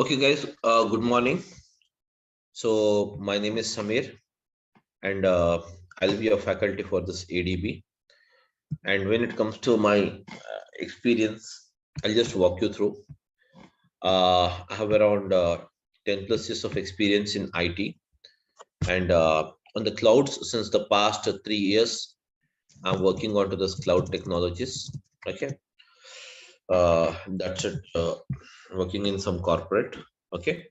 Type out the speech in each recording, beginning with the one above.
Okay, guys, good morning. So, my name is Samir, and I'll be a faculty for this ADB. And when it comes to my experience, I'll just walk you through. I have around 10 plus years of experience in IT and on the clouds since the past 3 years. I'm working onto this cloud technologies. Okay, that's it. Working in some corporate. Okay,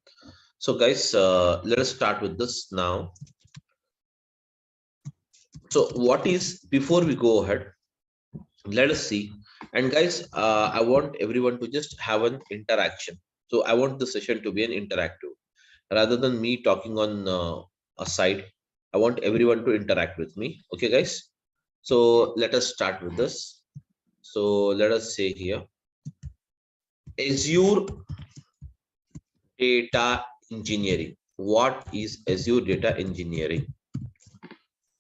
so guys, let us start with this now. So what is, before we go ahead, let us see. And guys, I want everyone to just have an interaction. So I want the session to be an interactive rather than me talking on a side. I want everyone to interact with me. Okay, guys. So let us start with this. So let us say here, Azure Data Engineering. What is Azure Data Engineering?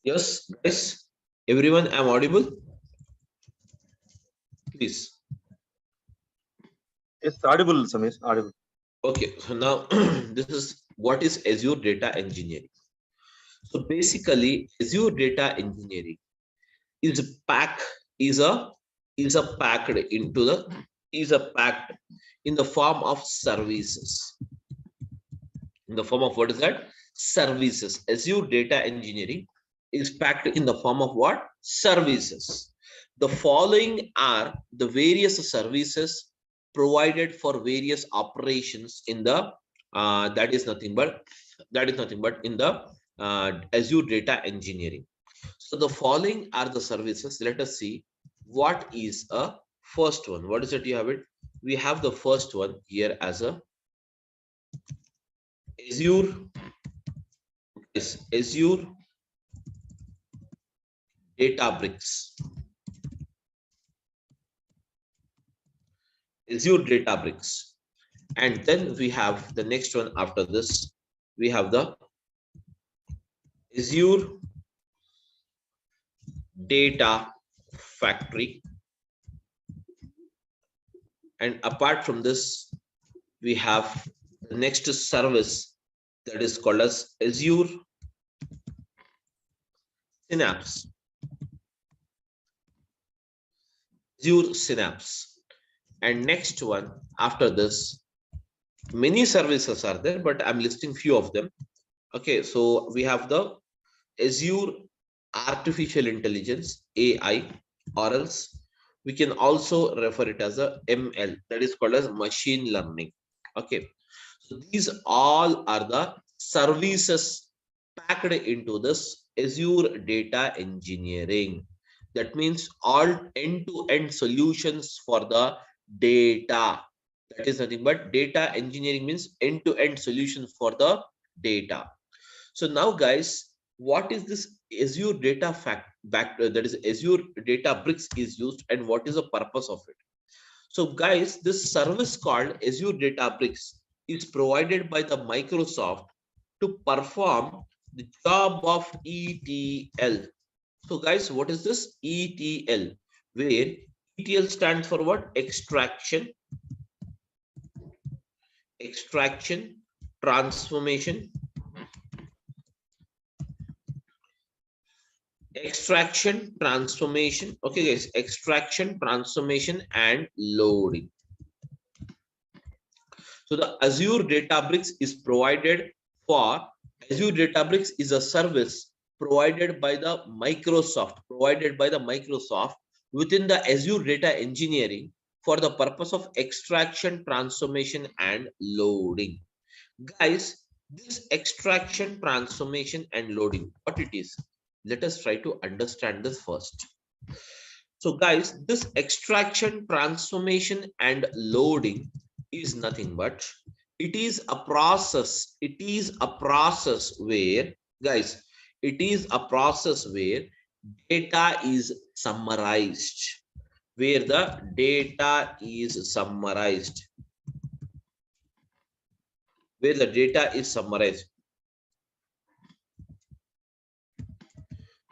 Yes, guys. Everyone, I'm audible. Please. It's audible, Samir. Audible. Okay, so now this is what is Azure Data Engineering. So basically, Azure Data Engineering is packed is a packed into the packed in the form of services. In the form of what is that? Services. Azure Data Engineering is packed in the form of what? Services. The following are the various services provided for various operations in the that is nothing but in the Azure Data Engineering. So the following are the services. Let us see what is a first one. What is it? You have it. We have the first one here as a Azure. Is Azure Databricks. Azure Databricks. And then we have the next one after this. We have the Azure Data Factory. And apart from this, we have the next service that is called as Azure Synapse. Azure Synapse. And next one after this, many services are there, but I'm listing few of them. Okay, so we have the Azure Artificial Intelligence, AI, or else we can also refer it as a ML, that is called as machine learning. Okay, so these all are the services packed into this Azure Data Engineering. That means all end-to-end solutions for the data. That is nothing but data engineering means end-to-end solutions for the data. So now, guys, what is this Azure Data that is Azure Databricks is used, and what is the purpose of it? So, guys, this service called Azure Databricks is provided by the Microsoft to perform the job of ETL. So, guys, what is this ETL? Where ETL stands for what? Extraction, transformation, okay, guys, extraction, transformation, and loading. So the Azure Databricks is provided for Azure Databricks is a service provided by the Microsoft within the Azure Data Engineering for the purpose of extraction, transformation, and loading. Guys, this extraction, transformation, and loading, what it is? Let us try to understand this first. So guys, this extraction, transformation, and loading is nothing but it is a process where, guys, it is a process where data is summarized, where the data is summarized, where the data is summarized,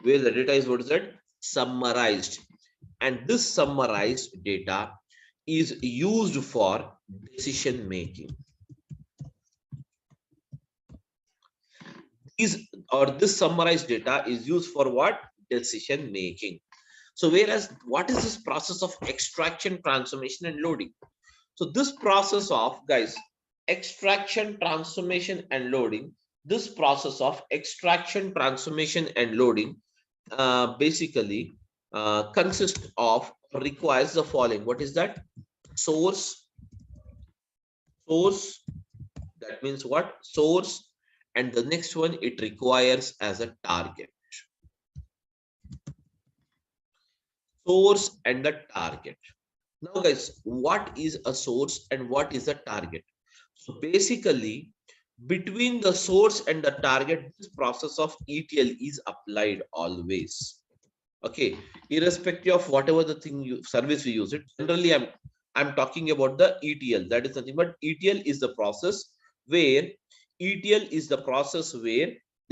where the data is, what is that? Summarized. And this summarized data is used for decision making. these or this summarized data is used for what? Decision making. So whereas what is this process of extraction, transformation, and loading? So this process of, guys, extraction, transformation, and loading, this process of extraction, transformation, and loading basically consists of, requires the following. What is that? Source, that means what? Source, and the next one it requires as a target. Source and the target. Now guys, what is a source and what is a target? So basically, between the source and the target, this process of ETL is applied always. Okay, irrespective of whatever the thing service we use it. Generally, I'm talking about the ETL. That is nothing but ETL is the process where the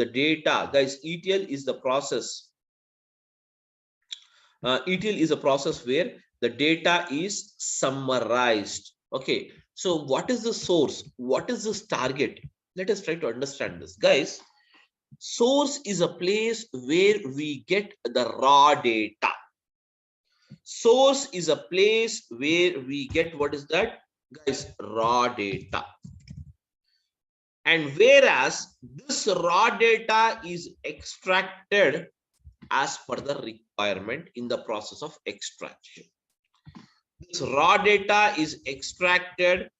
data, guys, ETL is the process. ETL is a process where the data is summarized. Okay, so what is the source? What is this target? Let us try to understand this, guys. Source is a place where we get the raw data. Source is a place where we get, what is that, guys? Raw data. And whereas this raw data is extracted as per the requirement in the process of extraction. This raw data is extracted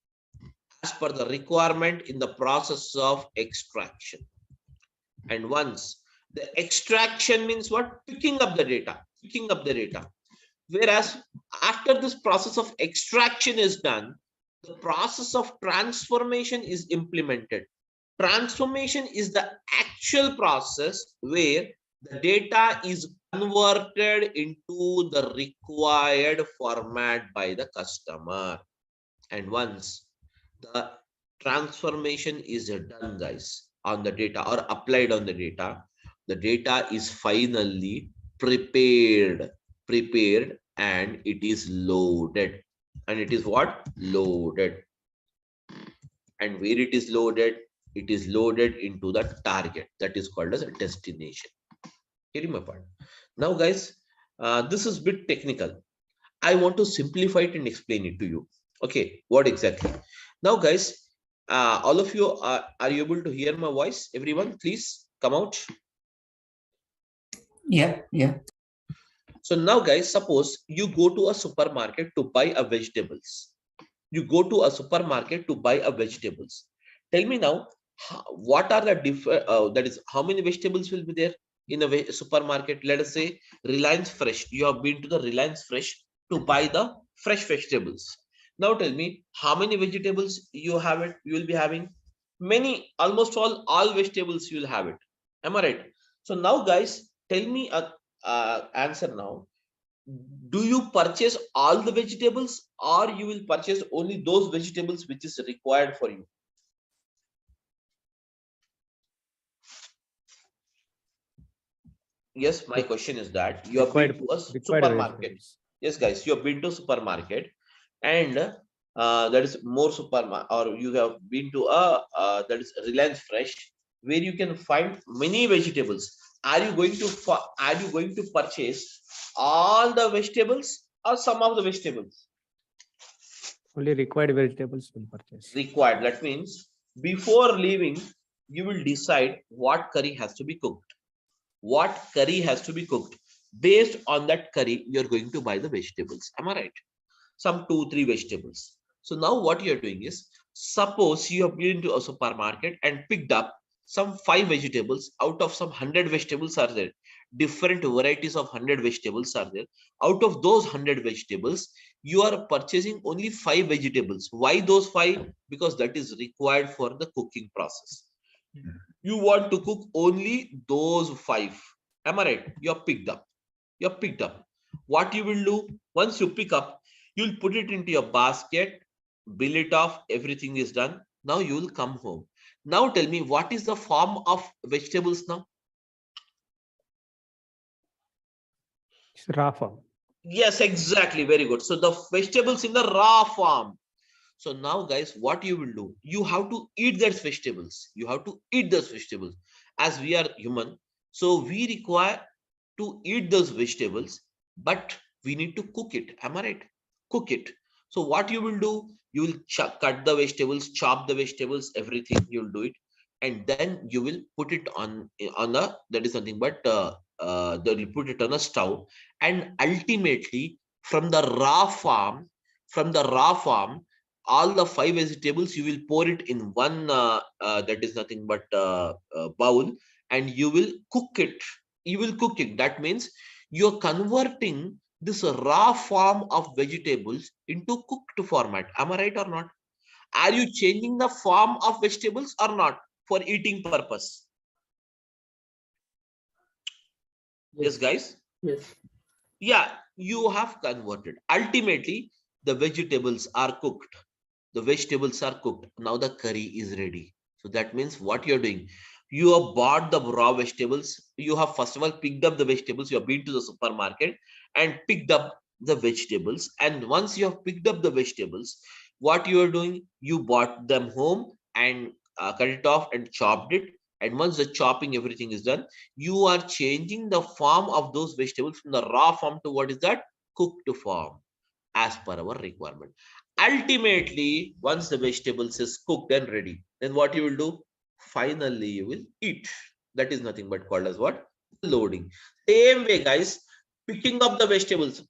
as per the requirement in the process of extraction. And once the extraction means what? Picking up the data. Whereas after this process of extraction is done, the process of transformation is implemented. Transformation is the actual process where the data is converted into the required format by the customer. And once the transformation is done, guys, on the data or applied on the data is finally prepared and it is loaded. And it is what? Loaded. And where it is loaded? It is loaded into the target, that is called as a destination. Getting my point? Now guys, this is a bit technical. I want to simplify it and explain it to you. Okay, what exactly? Now guys, all of you are you able to hear my voice? Everyone, please come out. Yeah. So now guys, suppose you go to a supermarket to buy a vegetables. You go to a supermarket to buy a vegetables. Tell me now, what are the different, that is, how many vegetables will be there in a supermarket? Let us say Reliance Fresh. You have been to the Reliance Fresh to buy the fresh vegetables. Now tell me, how many vegetables you have it? You will be having many, almost all vegetables you will have it. Am I right? So now guys, tell me a answer now. Do you purchase all the vegetables or you will purchase only those vegetables which is required for you? Yes, my question is that you have been to a supermarket. Yes, guys, you have been to supermarket and that is more supermarket, or you have been to a that is Reliance Fresh, where you can find many vegetables. Are you going to purchase all the vegetables or some of the vegetables? Only required vegetables will purchase. Required. That means before leaving, you will decide what curry has to be cooked. What curry has to be cooked. Based on that curry, you're going to buy the vegetables. Am I right? Some 2-3 vegetables. So now what you're doing is, suppose you have been to a supermarket and picked up some 5 vegetables out of some 100 vegetables are there. Different varieties of 100 vegetables are there. Out of those 100 vegetables, you are purchasing only 5 vegetables. Why those 5? Because that is required for the cooking process. You want to cook only those 5. Am I right? You have picked up. What you will do, once you pick up, you'll put it into your basket, bill it off, everything is done. Now you will come home. Now tell me, what is the form of vegetables now? It's raw form. Yes, exactly. Very good. So the vegetables in the raw form. So now guys, what you will do, you have to eat those vegetables. as we are human, so we require to eat those vegetables, but we need to cook it. Am I right? Cook it. So what you will do, you will cut the vegetables, chop the vegetables, everything you'll do it, and then you will put it on a, that is nothing but you put it on a stove, and ultimately from the raw farm, all the 5 vegetables you will pour it in one that is nothing but bowl, and you will cook it. That means you're converting this raw form of vegetables into cooked format. Am I right or not? Are you changing the form of vegetables or not for eating purpose? Yes, guys. Yes. Yeah, you have converted. Ultimately, the vegetables are cooked. Now the curry is ready. So that means what you're doing, you have bought the raw vegetables. You have first of all picked up the vegetables. You have been to the supermarket and picked up the vegetables. And once you have picked up the vegetables, what you are doing, you bought them home and cut it off and chopped it. And once the chopping, everything is done, you are changing the form of those vegetables from the raw form to what is that? Cooked form, as per our requirement. Ultimately, once the vegetables is cooked and ready, then what you will do? Finally, you will eat. That is nothing but called as what? Loading. Same way, guys, picking up the vegetables.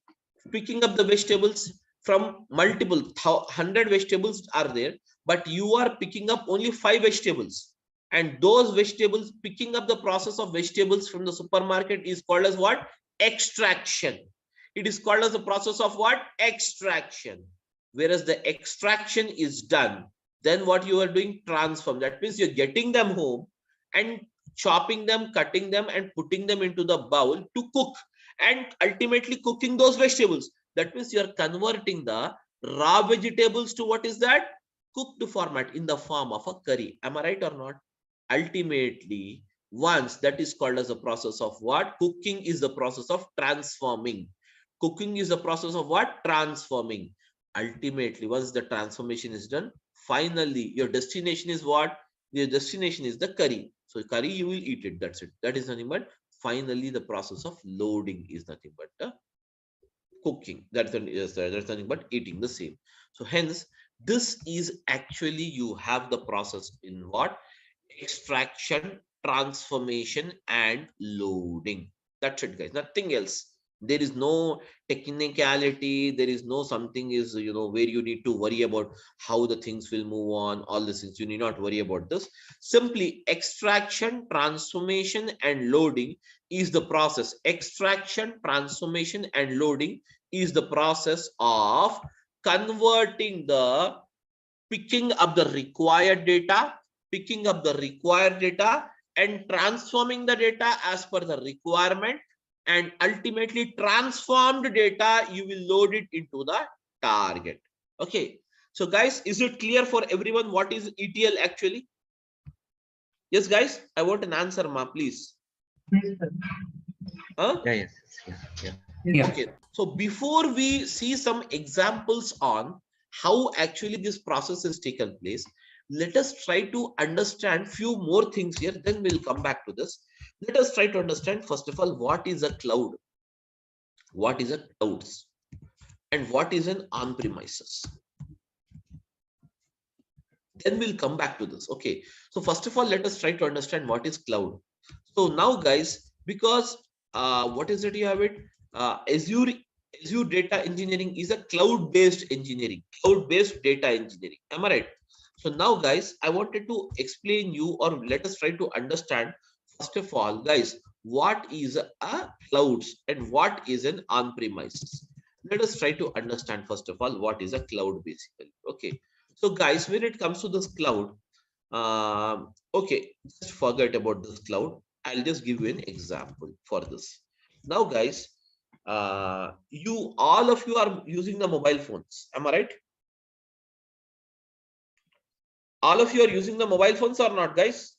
From multiple 100 vegetables are there, but you are picking up only 5 vegetables. And those vegetables, picking up the process of vegetables from the supermarket is called as what? Extraction. It is called as the process of what? Extraction. Whereas the extraction is done, then what you are doing? Transform. That means you're getting them home and chopping them, cutting them, and putting them into the bowl to cook, and ultimately cooking those vegetables. That means you are converting the raw vegetables to what is that? Cooked format in the form of a curry. Am I right or not? Ultimately, once that is called as a process of what? Cooking is the process of transforming. Cooking is the process of what? Transforming. Ultimately, once the transformation is done, finally your destination is what? Your destination is the curry. So curry, you will eat it. That's it. That is nothing but finally the process of loading is nothing but cooking. That's nothing but eating the same. So hence, this is actually you have the process in what? Extraction, transformation, and loading. That's it, guys. Nothing else. There is no technicality. There is no something is, where you need to worry about how the things will move on. All these things, you need not worry about this. Simply extraction, transformation, and loading is the process. Extraction, transformation, and loading is the process of converting the picking up the required data, and transforming the data as per the requirement, and ultimately transformed data you will load it into the target. Okay, so guys, is it clear for everyone what is ETL actually? Yes, guys, I want an answer, ma, please. Huh? Yes. Okay, so before we see some examples on how actually this process has taken place, let us try to understand few more things here, then we'll come back to this. Let us try to understand first of all what is a cloud, what is a clouds, and what is an on-premises. Then we'll come back to this. Okay, so first of all, let us try to understand what is cloud. So now, guys, because what is it you have it? Azure data engineering is a cloud-based engineering, cloud-based data engineering. Am I right? So now, guys, I wanted to explain you, or let us try to understand first of all, guys, what is a clouds and what is an on-premises. Let us try to understand first of all what is a cloud basically. Okay, so guys, when it comes to this cloud, okay, just forget about this cloud. I'll just give you an example for this. Now, guys, all of you are using the mobile phones. Am I right? All of you are using the mobile phones or not, guys?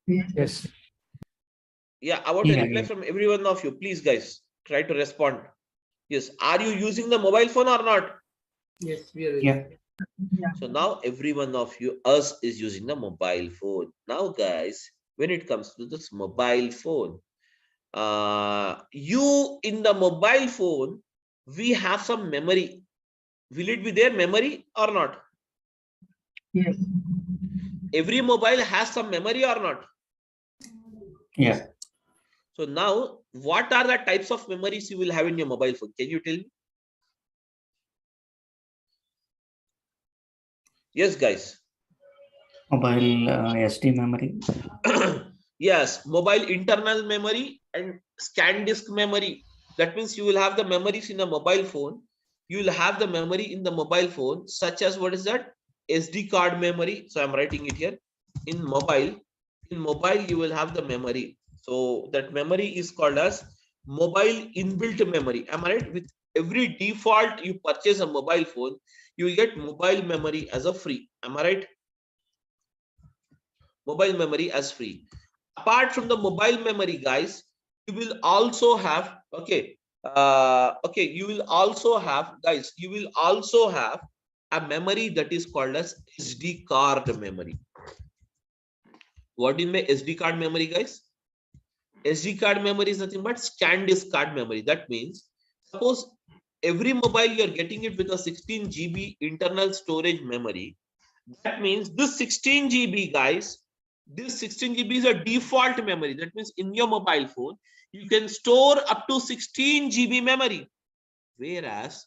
Yes. Yeah, I want a reply from every one of you. Please, guys, try to respond. Yes, are you using the mobile phone or not? Yes, we are. So now every one of you, us is using the mobile phone. Now guys, when it comes to this mobile phone, you in the mobile phone, we have some memory. Will it be there memory or not? Yes. Every mobile has some memory or not? Yes. So now, what are the types of memories you will have in your mobile phone? Can you tell me? Yes, guys. Mobile SD memory. Yes, mobile internal memory and scan disk memory. That means you will have the memories in a mobile phone. You will have the memory in the mobile phone, such as what is that? SD card memory. So I'm writing it here. In mobile, you will have the memory. So that memory is called as mobile inbuilt memory. Am I right? With every default you purchase a mobile phone, you will get mobile memory as a free. Am I right? Mobile memory as free. Apart from the mobile memory, guys, you will also have, you will also have, guys, you will also have a memory that is called as SD card memory. What do you mean SD card memory, guys? SD card memory is nothing but scan disk card memory. That means, suppose every mobile you are getting it with a 16 GB internal storage memory. That means this 16 GB, guys, this 16 GB is a default memory. That means in your mobile phone, you can store up to 16 GB memory. Whereas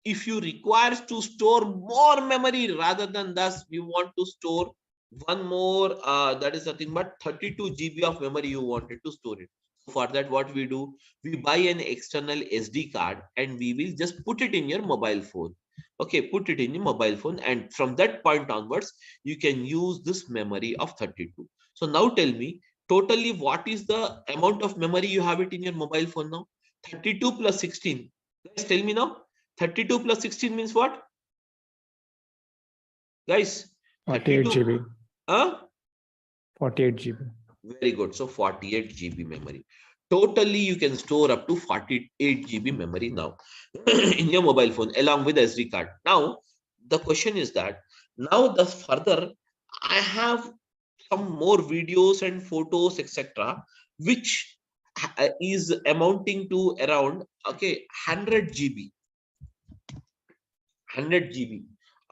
if you require to store more memory rather than thus, you want to store one more, that is nothing but 32 GB of memory you wanted to store it. For that, what we do, we buy an external SD card and we will just put it in your mobile phone. Okay, put it in your mobile phone, and from that point onwards, you can use this memory of 32. So now tell me, totally what is the amount of memory you have it in your mobile phone now? 32 plus 16. Guys, tell me now. 32 plus 16 means what? Guys, 48 32. GB. Huh? 48 GB. Very good. So 48 GB memory. Totally, you can store up to 48 GB memory now in your mobile phone along with SD card. Now, the question is that now the further I have some more videos and photos, etc., which is amounting to around 100 GB. 100 GB.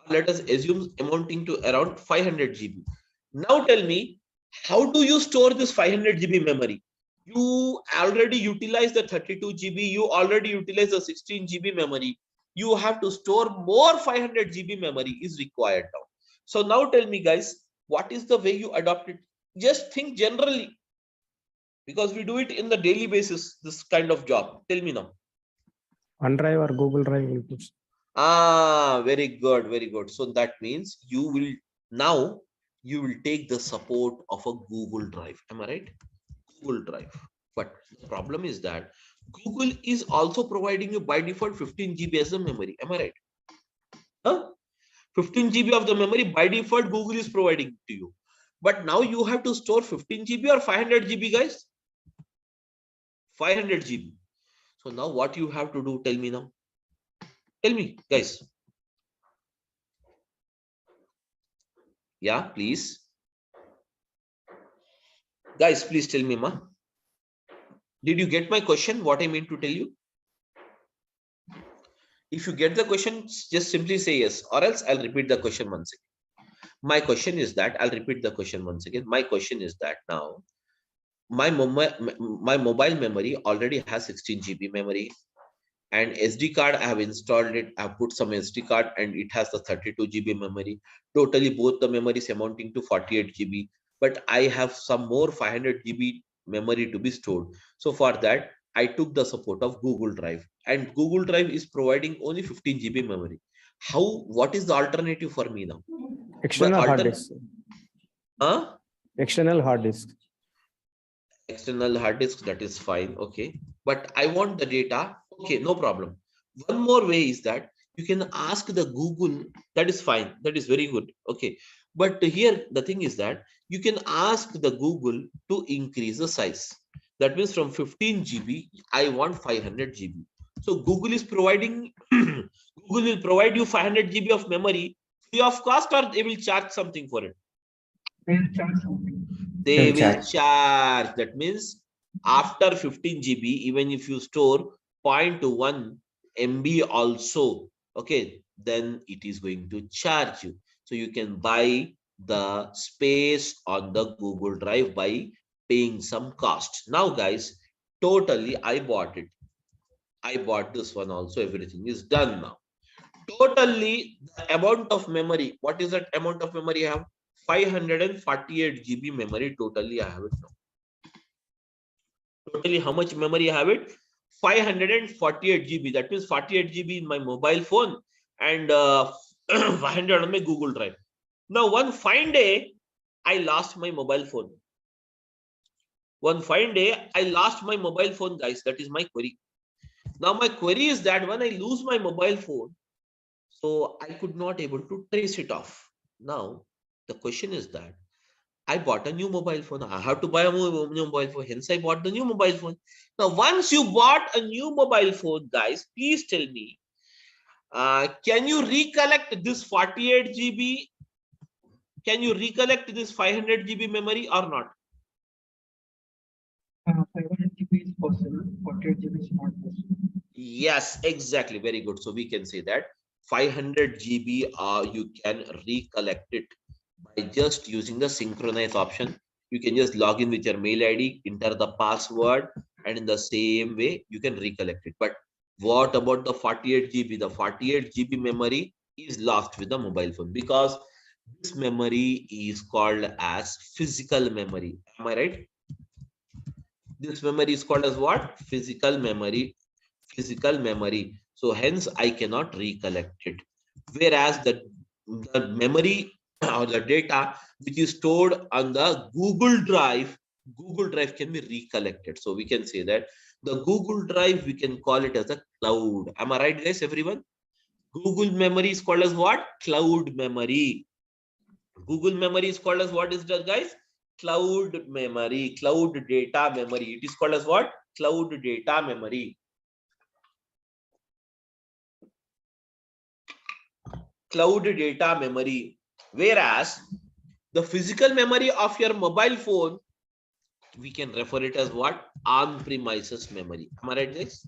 Let us assume amounting to around 500 GB. Now tell me, how do you store this 500 GB memory? You already utilize the 32 GB, you already utilize the 16 GB memory. You have to store more 500 GB memory is required now. So now tell me, guys, what is the way you adopt it? Just think generally, because we do it in the daily basis, this kind of job. Tell me now. OneDrive or Google Drive will put. Very good, very good. So that means you will now you will take the support of a Google Drive. Am I right? Google Drive. But the problem is that Google is also providing you by default 15 GB as a memory. Am I right? Huh? 15 GB of the memory by default Google is providing to you. But now you have to store 15 GB or 500 GB, guys? 500 GB. So now what you have to do, tell me now. Tell me, guys. Yeah, please. Guys, please tell me, ma. Did you get my question? What I mean to tell you? If you get the question, just simply say yes, or else I'll repeat the question once again. My question is that, I'll repeat the question once again. My question is that now, my mobile memory already has 16 GB memory, and SD card, I have installed it. I've put some SD card and it has the 32 GB memory. Totally both the memories amounting to 48 GB. But I have some more 500 GB memory to be stored. So for that, I took the support of Google Drive, and Google Drive is providing only 15 GB memory. What is the alternative for me now? External hard disk. Huh? External hard disk. External hard disk, that is fine. Okay. But I want the data. Okay, no problem. One more way is that you can ask the Google. That is fine. That is very good. Okay. But here the thing is that you can ask the Google to increase the size. That means from 15 GB, I want 500 GB. So Google is providing, Google will provide you 500 GB of memory free of cost, or they will charge something for it? They'll charge something. They They'll will charge. charge. That means after 15 GB, even if you store 0.1 MB also, okay, then it is going to charge you. So you can buy the space on the Google Drive by paying some cost. Now, guys, totally, I bought it. I bought this one also. Everything is done now. Totally, the amount of memory. What is that amount of memory I have? 548 GB memory. Totally, I have it now. Totally, how much memory I have it? 548 GB. That means 48 GB in my mobile phone and 500 on my Google Drive. Now, one fine day, I lost my mobile phone. One fine day, I lost my mobile phone, guys. That is my query. Now, my query is that when I lose my mobile phone, so I could not able to trace it off. Now, the question is that I bought a new mobile phone. I have to buy a new mobile phone. Hence, I bought the new mobile phone. Now, once you bought a new mobile phone, guys, please tell me, can you recollect this 48 GB? Can you recollect this 500 GB memory or not? 500 GB is possible, 48 GB is not possible. Yes, exactly. Very good. So we can say that 500 GB you can recollect it by just using the synchronize option. You can just log in with your mail ID, enter the password, and in the same way you can recollect it. But what about the 48 GB? The 48 GB memory is lost with the mobile phone because this memory is called as physical memory. Am I right? This memory is called as what? Physical memory. Physical memory. So hence I cannot recollect it. Whereas the memory or the data which is stored on the Google Drive can be recollected. So we can say that the Google Drive, we can call it as a cloud. Am I right, guys? Everyone? Google memory is called as what? Cloud memory. Google memory is called as what is that, guys? Cloud memory, cloud data memory. It is called as what? Cloud data memory. Cloud data memory. Whereas the physical memory of your mobile phone, we can refer it as what? On-premises memory. Am I right, guys?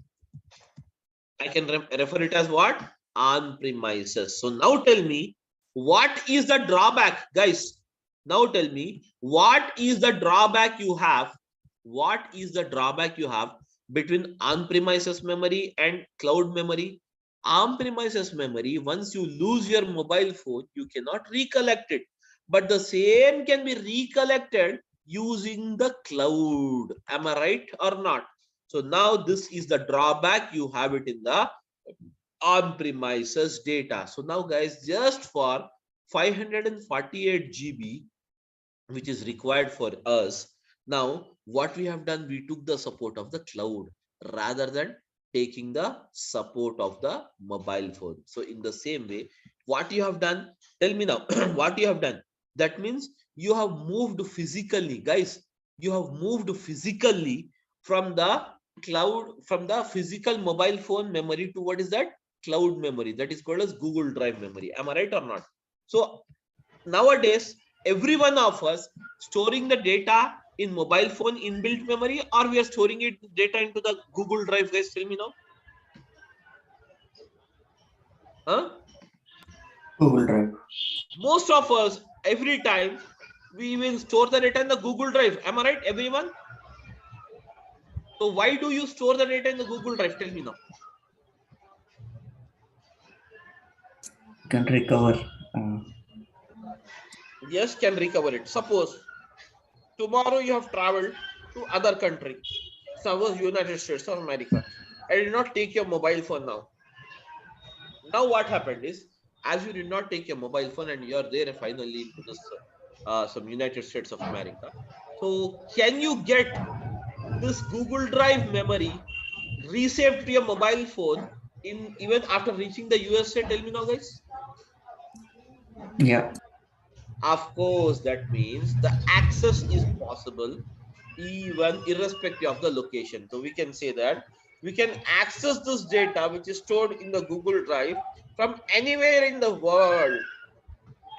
I can refer it as what? On-premises. So now tell me, what is the drawback, guys? Now tell me, what is the drawback you have? What is the drawback you have between on-premises memory and cloud memory? On-premises memory, once you lose your mobile phone, you cannot recollect it. But the same can be recollected using the cloud. Am I right or not? So now this is the drawback. You have it in the on-premises data. So now, guys, just for 548 GB, which is required for us, now what we have done, we took the support of the cloud rather than taking the support of the mobile phone. So in the same way, what you have done, tell me now, what you have done? That means you have moved physically, guys. You have moved physically from the cloud, from the physical mobile phone memory to what is that? Cloud memory. That is called as Google Drive memory. Am I right or not? So nowadays, every one of us storing the data in mobile phone inbuilt memory, or we are storing it data into the Google Drive, guys? Tell me now. Huh? Google Drive. Most of us, every time, we will store the data in the Google Drive. Am I right, everyone? So why do you store the data in the Google Drive? Tell me now. Can recover. Yes, can recover it. Suppose tomorrow you have traveled to other country, suppose United States or America. I did not take your mobile phone now. Now what happened is, as you did not take your mobile phone and you're there finally into this some United States of America. So can you get this Google Drive memory resaved to your mobile phone in even after reaching the USA? Tell me now, guys. Yeah. Of course, that means the access is possible even irrespective of the location. So we can say that we can access this data which is stored in the Google Drive from anywhere in the world.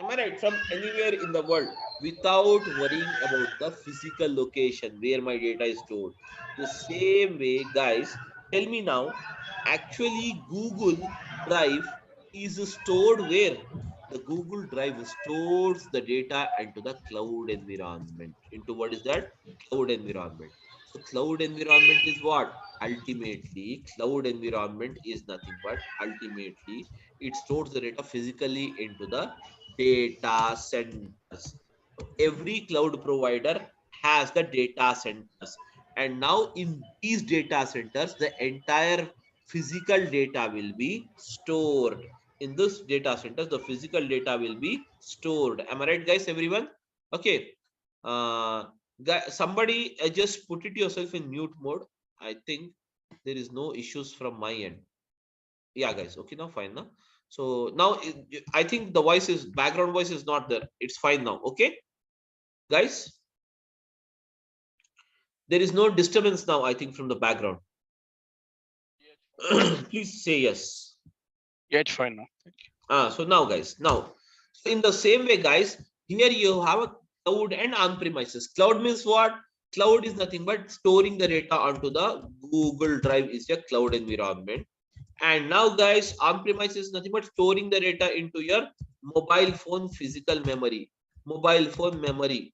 Am I right? From anywhere in the world without worrying about the physical location where my data is stored. The same way, guys, tell me now, actually Google Drive is stored where? The Google Drive stores the data into the cloud environment. Into what is that? Cloud environment. So cloud environment is what? Ultimately, cloud environment is nothing but ultimately it stores the data physically into the data centers. Every cloud provider has the data centers, and now in these data centers the entire physical data will be stored. In this data centers the physical data will be stored. Am I right, guys? Everyone? Okay. uh Somebody just put it yourself in mute mode. I think there is no issues from my end. Yeah, guys. Okay, now fine now. So now I think the voice is background voice is not there. It's fine now. Okay, guys. There is no disturbance now, I think, from the background. Please say yes. Yeah, it's fine now. So now, guys, now, so in the same way, guys, here you have a cloud and on-premises. Cloud means what? Cloud is nothing but storing the data onto the Google Drive is a cloud environment. And now, guys, on-premise is nothing but storing the data into your mobile phone physical memory. Mobile phone memory.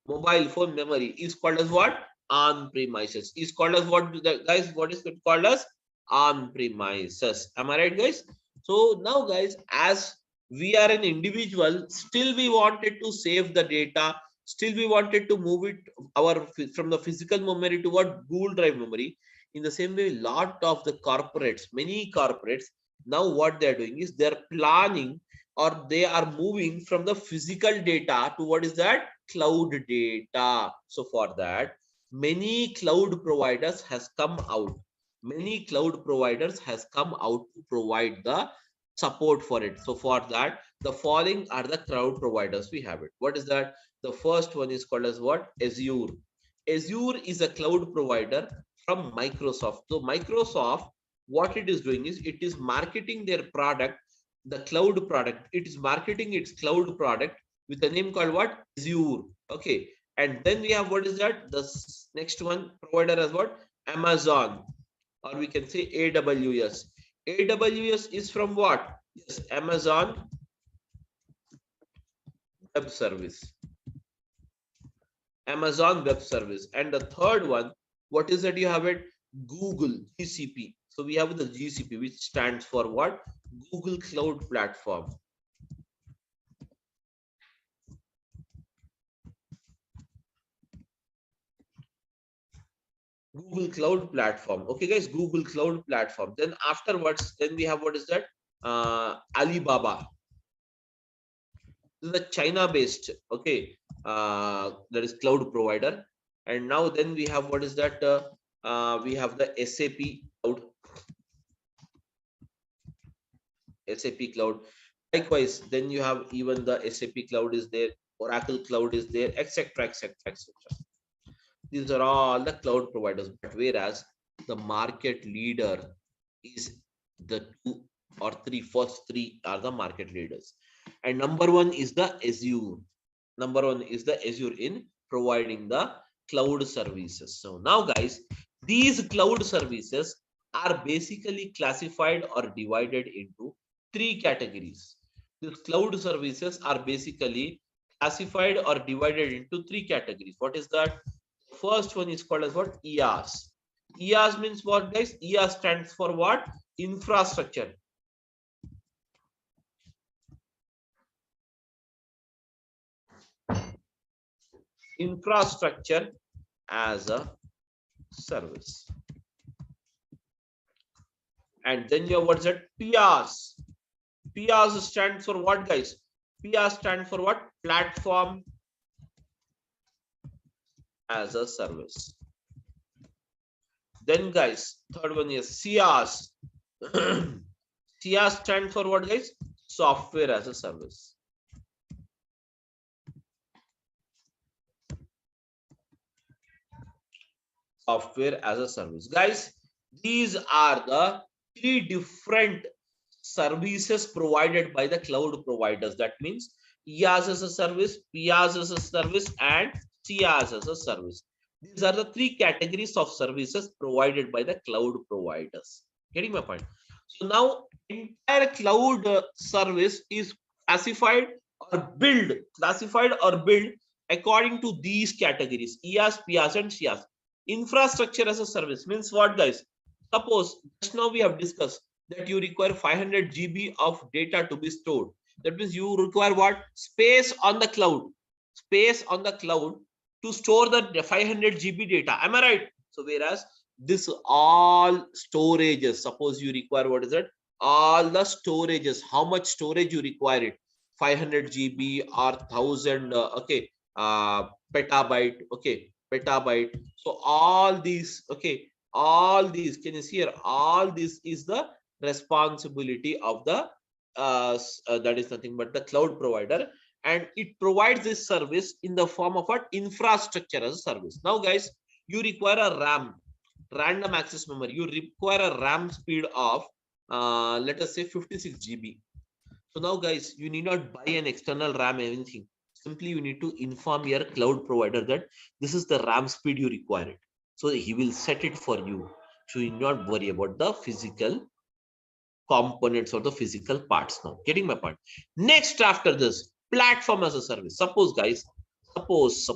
Mobile phone memory is called as what? On-premises. Is called as what, guys? What is it called as? On-premises. Am I right, guys? So now, guys, as we are an individual, still we wanted to save the data. Still we wanted to move it from the physical memory to what? Google Drive memory. In the same way, lot of the corporates, many corporates, now what they're doing is they're planning or they are moving from the physical data to what is that? Cloud data. So for that, many cloud providers has come out. Many cloud providers has come out to provide the support for it. So for that, the following are the cloud providers we have it. What is that? The first one is called as what? Azure. Azure is a cloud provider from Microsoft. So Microsoft, what it is doing is it is marketing their product, the cloud product. It is marketing its cloud product with a name called what? Azure. Okay. And then we have what is that? The next one provider as what? Amazon, or we can say AWS. AWS is from what? Yes, Amazon Web Service. Amazon Web Service. And the third one, what is that you have it? Google, GCP. So we have the GCP, which stands for what? Google Cloud Platform. Google Cloud Platform. Okay, guys, Google Cloud Platform. Then afterwards, then we have what is that? Alibaba. This is a China-based, okay, that is cloud provider. And now then we have what is that? We have the SAP Cloud. SAP Cloud. Likewise, then you have even the SAP Cloud is there, Oracle Cloud is there, etc., etc., etc. These are all the cloud providers. But whereas the market leader is the two or three, first three are the market leaders. And number one is the Azure. Number one is the Azure in providing the cloud services. So now, guys, these cloud services are basically classified or divided into three categories. These cloud services are basically classified or divided into three categories. What is that? First one is called as what? EAS. EAS means what, guys? EAS stands for what? Infrastructure. Infrastructure as a service. And then you have what's that? PaaS. PaaS stands for what, guys? PaaS stands for what? Platform as a service. Then, guys, third one is SaaS. SaaS stands for what, guys? Software as a service. Software as a service. Guys, these are the three different services provided by the cloud providers. That means IaaS as a service, PaaS as a service, and CaaS as a service. These are the three categories of services provided by the cloud providers. Getting my point? So now entire cloud service is classified or built according to these categories: IaaS, PaaS, and CaaS. Infrastructure as a service means what, guys? Suppose just now we have discussed that you require 500 GB of data to be stored. That means you require what? Space on the cloud. Space on the cloud to store the 500 GB data. Am I right? So whereas this all storages, suppose you require, what is it? All the storages, how much storage you require it? 500 GB or 1000 petabyte. Okay, petabyte. So all these, okay, all these, can you see here? All this is the responsibility of the that is nothing but the cloud provider, and it provides this service in the form of what? Infrastructure as a service. Now guys, you require a RAM, random access memory. You require a RAM speed of let us say 56 GB. So now guys, you need not buy an external RAM, anything. Simply you need to inform your cloud provider that this is the RAM speed you require it. So he will set it for you. So you need not worry about the physical components or the physical parts now. Getting my point? Next, after this, platform as a service. Suppose guys, suppose.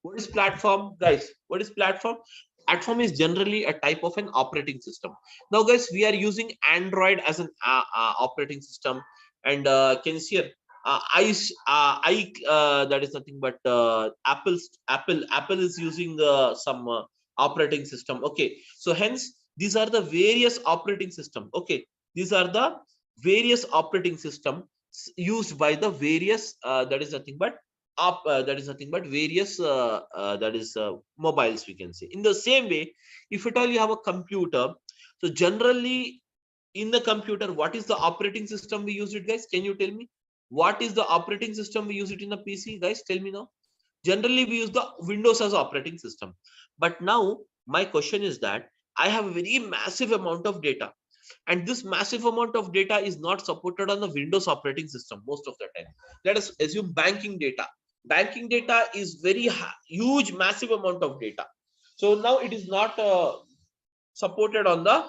What is platform, guys? What is platform? Platform is generally a type of an operating system. Now guys, we are using Android as an operating system, and can you see here? That is nothing but Apple is using some operating system. Okay, so hence these are the various operating system. Okay, these are the various operating system used by the various that is nothing but various mobiles, we can say. In the same way, if at all you have a computer, so generally in the computer, what is the operating system we use it, guys? Can you tell me what is the operating system we use it in a PC, guys? Tell me now. Generally we use the Windows as operating system. But now my question is that I have a very massive amount of data, and this massive amount of data is not supported on the Windows operating system most of the time. Let us assume banking data. Banking data is very huge, massive amount of data. So now it is not supported on the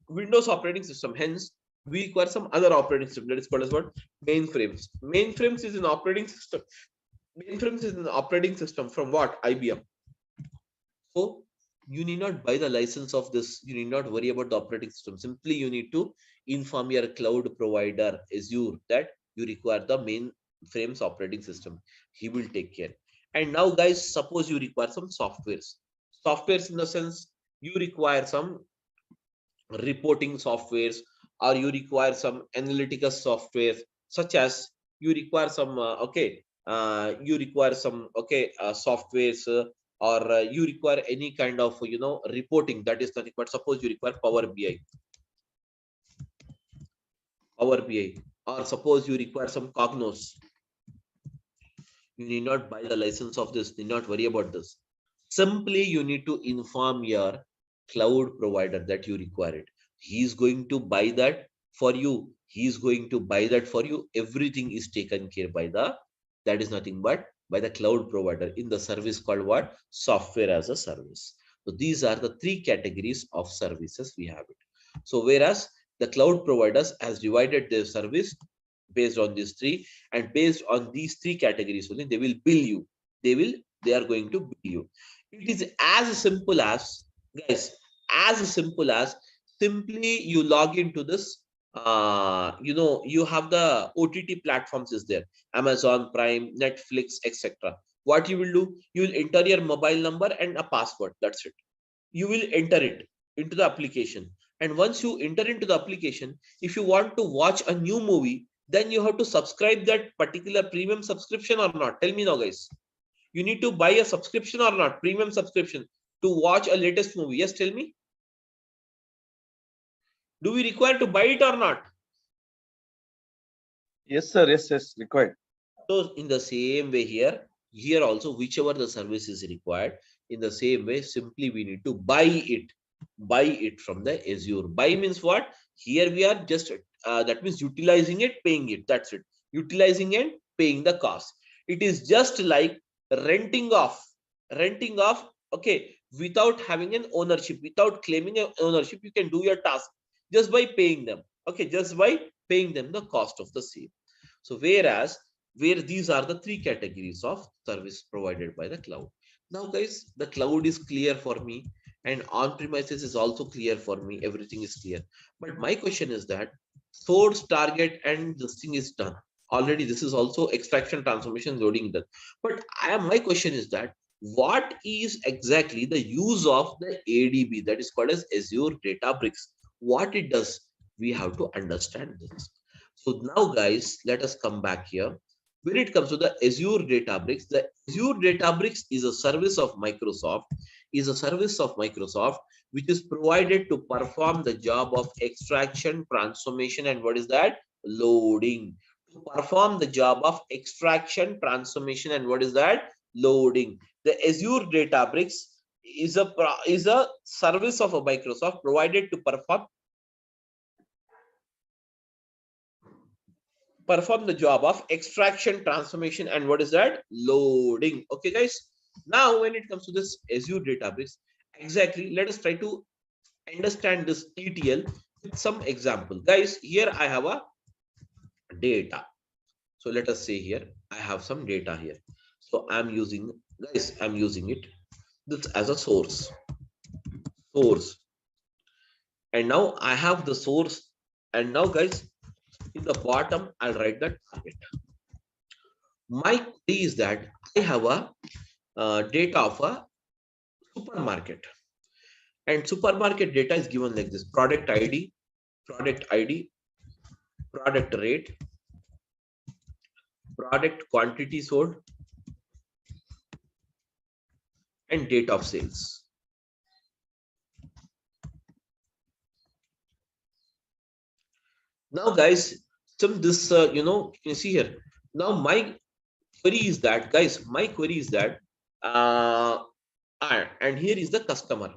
Windows operating system. Hence, we require some other operating system that is called as what? Mainframes. Mainframes is an operating system. Mainframes is an operating system from what? IBM. So you need not buy the license of this. You need not worry about the operating system. Simply you need to inform your cloud provider Azure that you require the mainframes operating system. He will take care. And now guys, suppose you require some softwares. Softwares in the sense you require some reporting softwares, or you require some analytical software, such as you require some softwares, or you require any kind of reporting. That is nothing but, suppose you require Power BI, or suppose you require some Cognos. You need not buy the license of this. Need not worry about this. Simply you need to inform your cloud provider that you require it. He is going to buy that for you. He is going to buy that for you. Everything is taken care by that is nothing but by the cloud provider in the service called what? Software as a service. So these are the three categories of services we have it. So whereas the cloud providers has divided their service based on these three, and based on these three categories only they will bill you. They are going to bill you. It is as simple as, guys, simply you log into this. You have the OTT platforms is there, Amazon Prime, Netflix, etc. What you will do, you will enter your mobile number and a password. That's it. You will enter it into the application, and once you enter into the application, if you want to watch a new movie, then you have to subscribe that particular premium subscription or not. Tell me now, guys. You need to buy a subscription or not, premium subscription, to watch a latest movie. Yes, tell me. Do we require to buy it or not? Yes, sir. Yes, required. So in the same way here also, whichever the service is required, in the same way, simply we need to buy it from the Azure. Buy means what? Here we are just that means utilizing it, paying it. That's it. Utilizing and paying the cost. It is just like renting off, renting off. Okay, without having an ownership, without claiming an ownership, you can do your task just by paying them. Okay, just by paying them the cost of the same. So whereas where these are the three categories of service provided by the cloud. Now guys, the cloud is clear for me, and on premises is also clear for me. Everything is clear. But my question is that source, target, and this thing is done already. This is also extraction, transformation, loading done. But my question is that what is exactly the use of the ADB, that is called as Azure Databricks? What it does, we have to understand this. So now guys, let us come back here. When it comes to the Azure Databricks, the Azure Databricks is a service of Microsoft, which is provided to perform the job of extraction, transformation, and what is that? Loading. To perform the job of extraction, transformation, and what is that? Loading. The Azure Databricks is a service of a Microsoft provided to perform the job of extraction, transformation, and what is that? Loading. Okay guys, now when it comes to this Azure Databricks, exactly, let us try to understand this ETL with some example. Guys, here I have a data. So let us say here I have some data here. So I'm using, guys, I'm using it this as a source, and now I have the source, and now guys, in the bottom I'll write the target. My query is that I have a data of a supermarket, and supermarket data is given like this: product ID, product rate, product quantity sold, and date of sales. Now guys, some this you can see here. Now my query is that, guys, my query is that and here is the customer.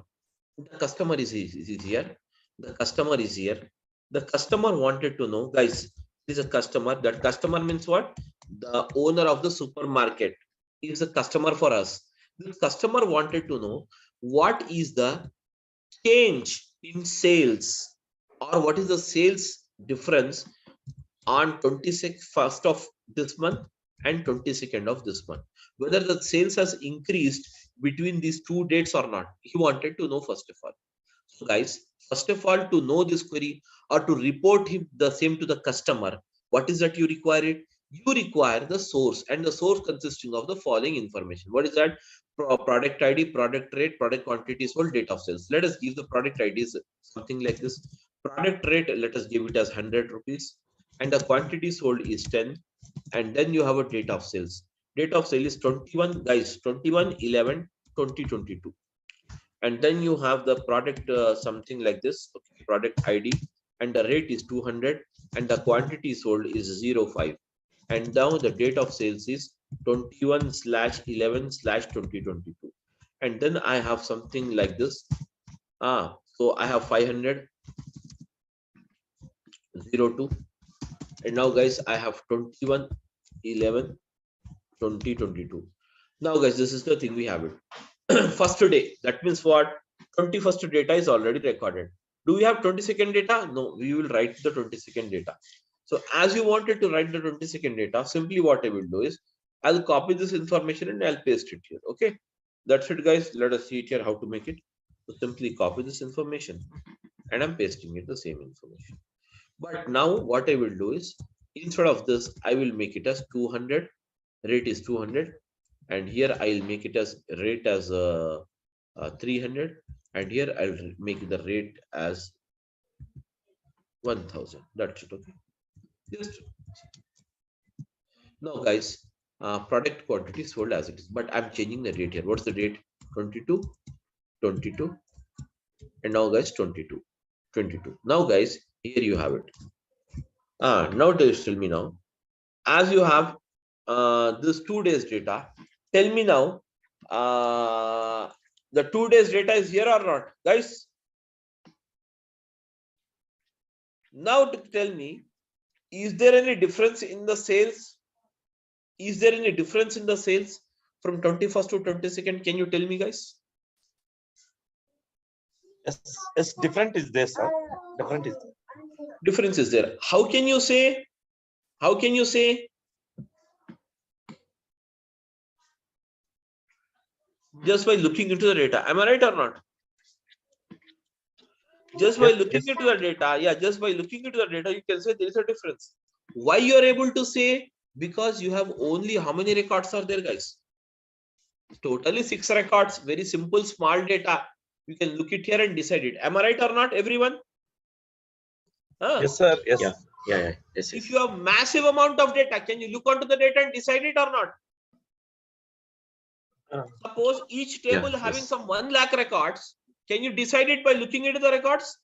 The customer is here. The customer is here. The customer wanted to know, guys, this is a customer. That customer means what? The owner of the supermarket is a customer for us. This customer wanted to know what is the change in sales, or what is the sales difference on 21st of this month and 22nd of this month, whether the sales has increased between these two dates or not. He wanted to know first of all. So guys, first of all, to know this query or to report him the same to the customer, what is that you require it? You require the source, and the source consisting of the following information. What is that? Product ID, product rate, product quantity sold, date of sales. Let us give the product IDs something like this. Product rate, let us give it as 100 rupees, and the quantity sold is 10, and then you have a date of sales. Date of sale is 21, guys, 21/11/2022. And then you have the product something like this, okay, product ID, and the rate is 200, and the quantity sold is 05, and now the date of sales is 21/11/2022. And then I have something like this. So I have 500/02, and now guys, I have 21/11/2022. Now guys, this is the thing we have it. First day, that means what? 21st data is already recorded. Do we have 22nd data? No, we will write the 22nd data. So as you wanted to write the 22nd data, simply what I will do is I'll copy this information and I'll paste it here. Okay, that's it guys. Let us see it here how to make it. So simply copy this information and I'm pasting it the same information. But now what I will do is, instead of this, I will make it as 200, rate is 200, and here I'll make it as rate as 300, and here I'll make the rate as 1000. That's it. Okay, just now guys, product quantity sold as it is, but I'm changing the date here. What's the date? 22, 22, and now guys, 22, 22. Now guys, here you have it. Now tell me now, as you have this 2 days data, tell me now, the 2 days data is here or not, guys? Now tell me, is there any difference in the sales? Is there any difference in the sales from 21st to 22nd? Can you tell me, guys? Yes, different is there, sir. Different is there. Difference is there. How can you say? How can you say? Just by looking into the data. Am I right or not? Just by Yes, looking yes. into the data, yeah, just by looking into the data, you can say there is a difference. Why you are able to say? Because you have only how many records are there, guys? Totally 6 records. Very simple, small data. You can look it here and decide it. Am I right or not, everyone? Huh? Yes, sir. Yes. Yeah. Yes. If you have massive amount of data, can you look onto the data and decide it or not? Suppose each table having some 1 lakh records. Can you decide it by looking into the records?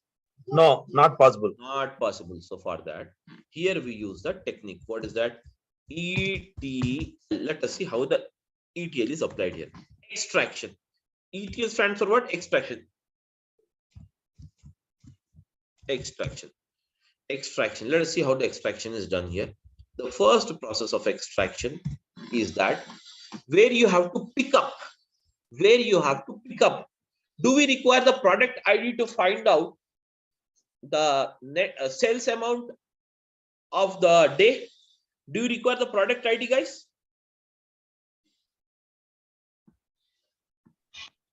No, not possible. Not possible. So for that, here we use the technique. What is that? ETL. Let us see how the ETL is applied here. Extraction. ETL stands for what? Extraction. Extraction. Let us see how the extraction is done here. The first process of extraction is that where you have to pick up. Do we require the product ID to find out the net sales amount of the day? Do you require the product ID, guys?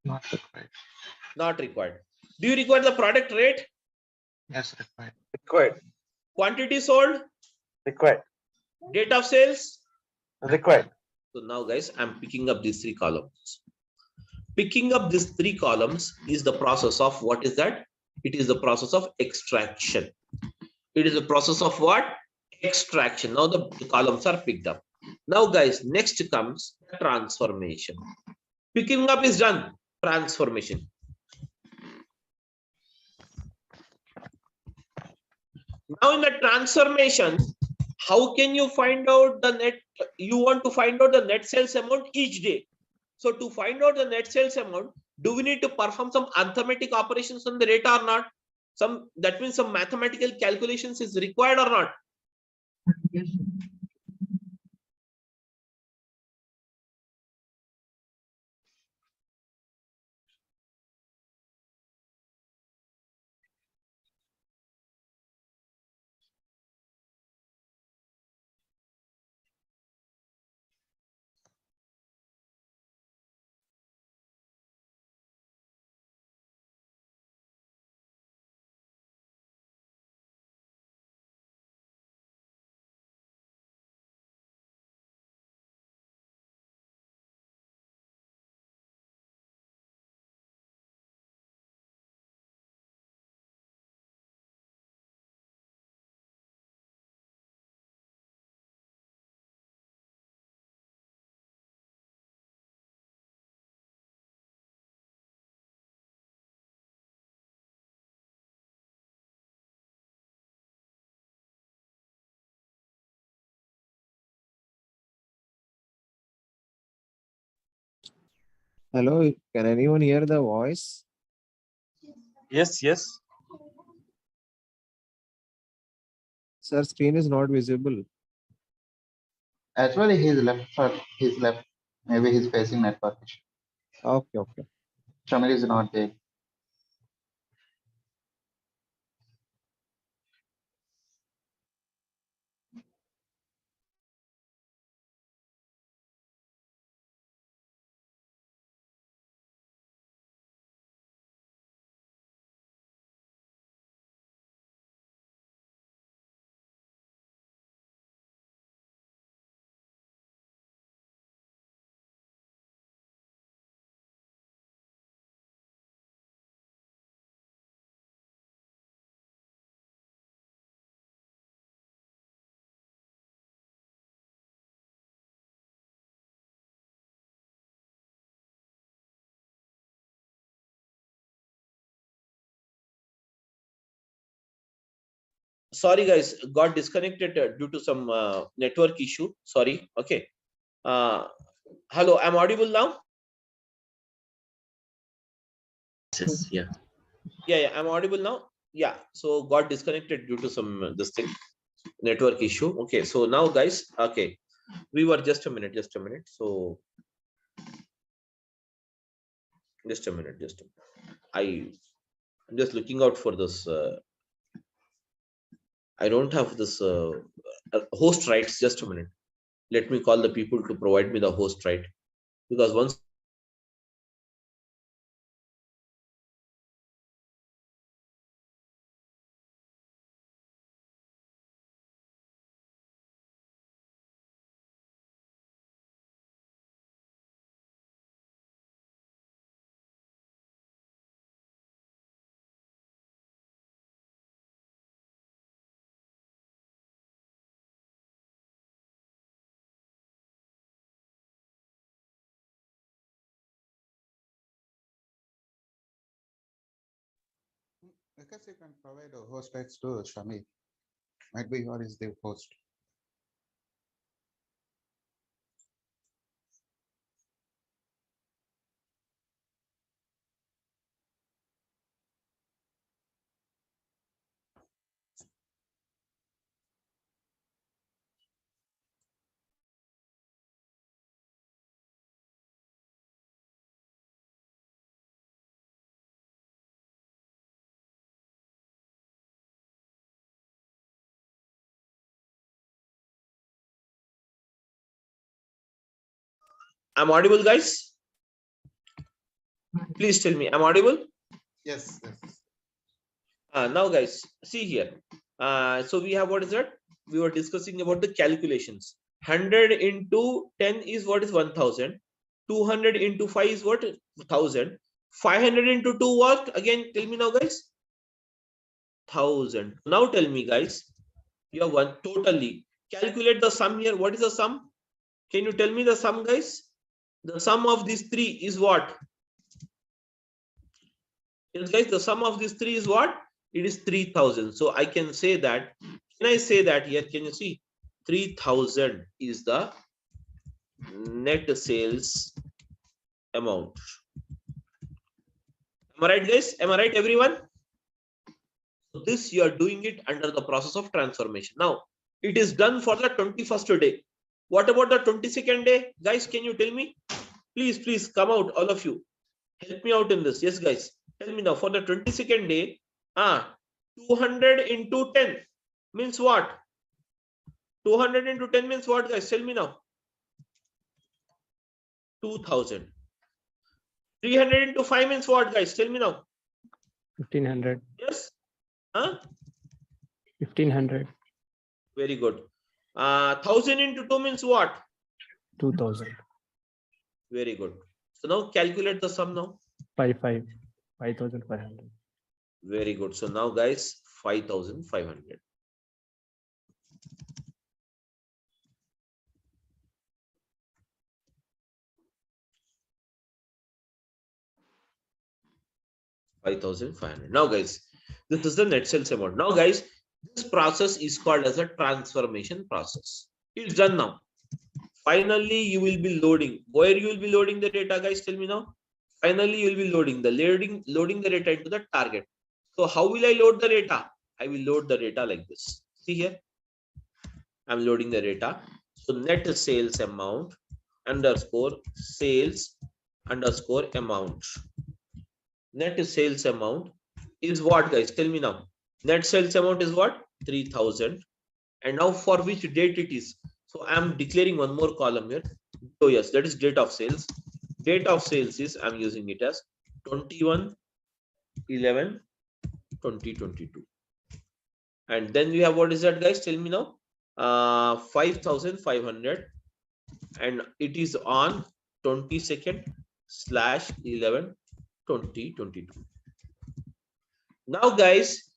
Not required. Not required. Do you require the product rate? Yes, required. Required. Quantity sold? Required. Date of sales? Required. So now, guys, I'm picking up these 3 columns. Picking up these 3 columns is the process of what is that? It is the process of extraction. It is the process of what? Extraction. Now the columns are picked up. Now, guys, next comes transformation. Picking up is done. Transformation. Now in the transformation, how can you find out the net? You want to find out the net sales amount each day. So to find out the net sales amount, do we need to perform some arithmetic operations on the data or not? That means some mathematical calculations is required or not? Yes, sir. Hello, can anyone hear the voice? Yes, yes. Sir, screen is not visible. Actually, he's left, sir. He's left. Maybe he's facing network issue. Okay. Shamil is not there. Sorry, guys, got disconnected due to some network issue. Sorry. Okay. Hello, I'm audible now? Yes, yeah, I'm audible now. Yeah, so got disconnected due to some this thing, network issue. Okay, so now guys, okay, we were just a minute. So just a minute. I'm just looking out for this. I don't have this host rights. Just a minute. Let me call the people to provide me the host right, because once Because you can provide a host rights to Shami. Might be what is the host. I'm audible, guys. Please tell me I'm audible. Yes. Now guys, see here. So we have, what is that? We were discussing about the calculations. 100 into 10 is what is 1000. 200 into 5 is what? 1000. 500 into 2 what? Again, tell me now, guys. 1000. Now tell me, guys. You have one totally. Calculate the sum here. What is the sum? Can you tell me the sum, guys? The sum of these three is what? Yes, guys, the sum of these three is what? It is 3000. So I can say that. Can I say that here? Can you see? 3000 is the net sales amount. Am I right, guys? Am I right, everyone? So this you are doing it under the process of transformation. Now, it is done for the 21st day. What about the 22nd day? Guys, can you tell me? Please come out, all of you. Help me out in this. Yes, guys. Tell me now, for the 22nd day, 200 into 10 means what? 200 into 10 means what, guys? Tell me now. 2000. 300 into 5 means what, guys? Tell me now. 1500. Yes? 1500. Very good. 1000 into 2 means what? 2000. Very good. So now calculate the sum now. 5500. Very good. So now, guys, 5500. Now, guys, this is the net sales amount. Now, guys, this process is called as a transformation process. It's done now. Finally, you will be loading. Where you will be loading the data, guys? Tell me now. Finally, you will be loading the data into the target. So how will I load the data? I will load the data like this. See here. I'm loading the data. So net sales amount underscore sales underscore amount. Net sales amount is what, guys? Tell me now. Net sales amount is what? 3000. And now for which date it is? So I'm declaring one more column here. Oh yes, that is date of sales. Date of sales is, I'm using it as 21/11/2022. And then we have, what is that, guys? Tell me now. 5500, and it is on 22nd/11/2022. Now, guys,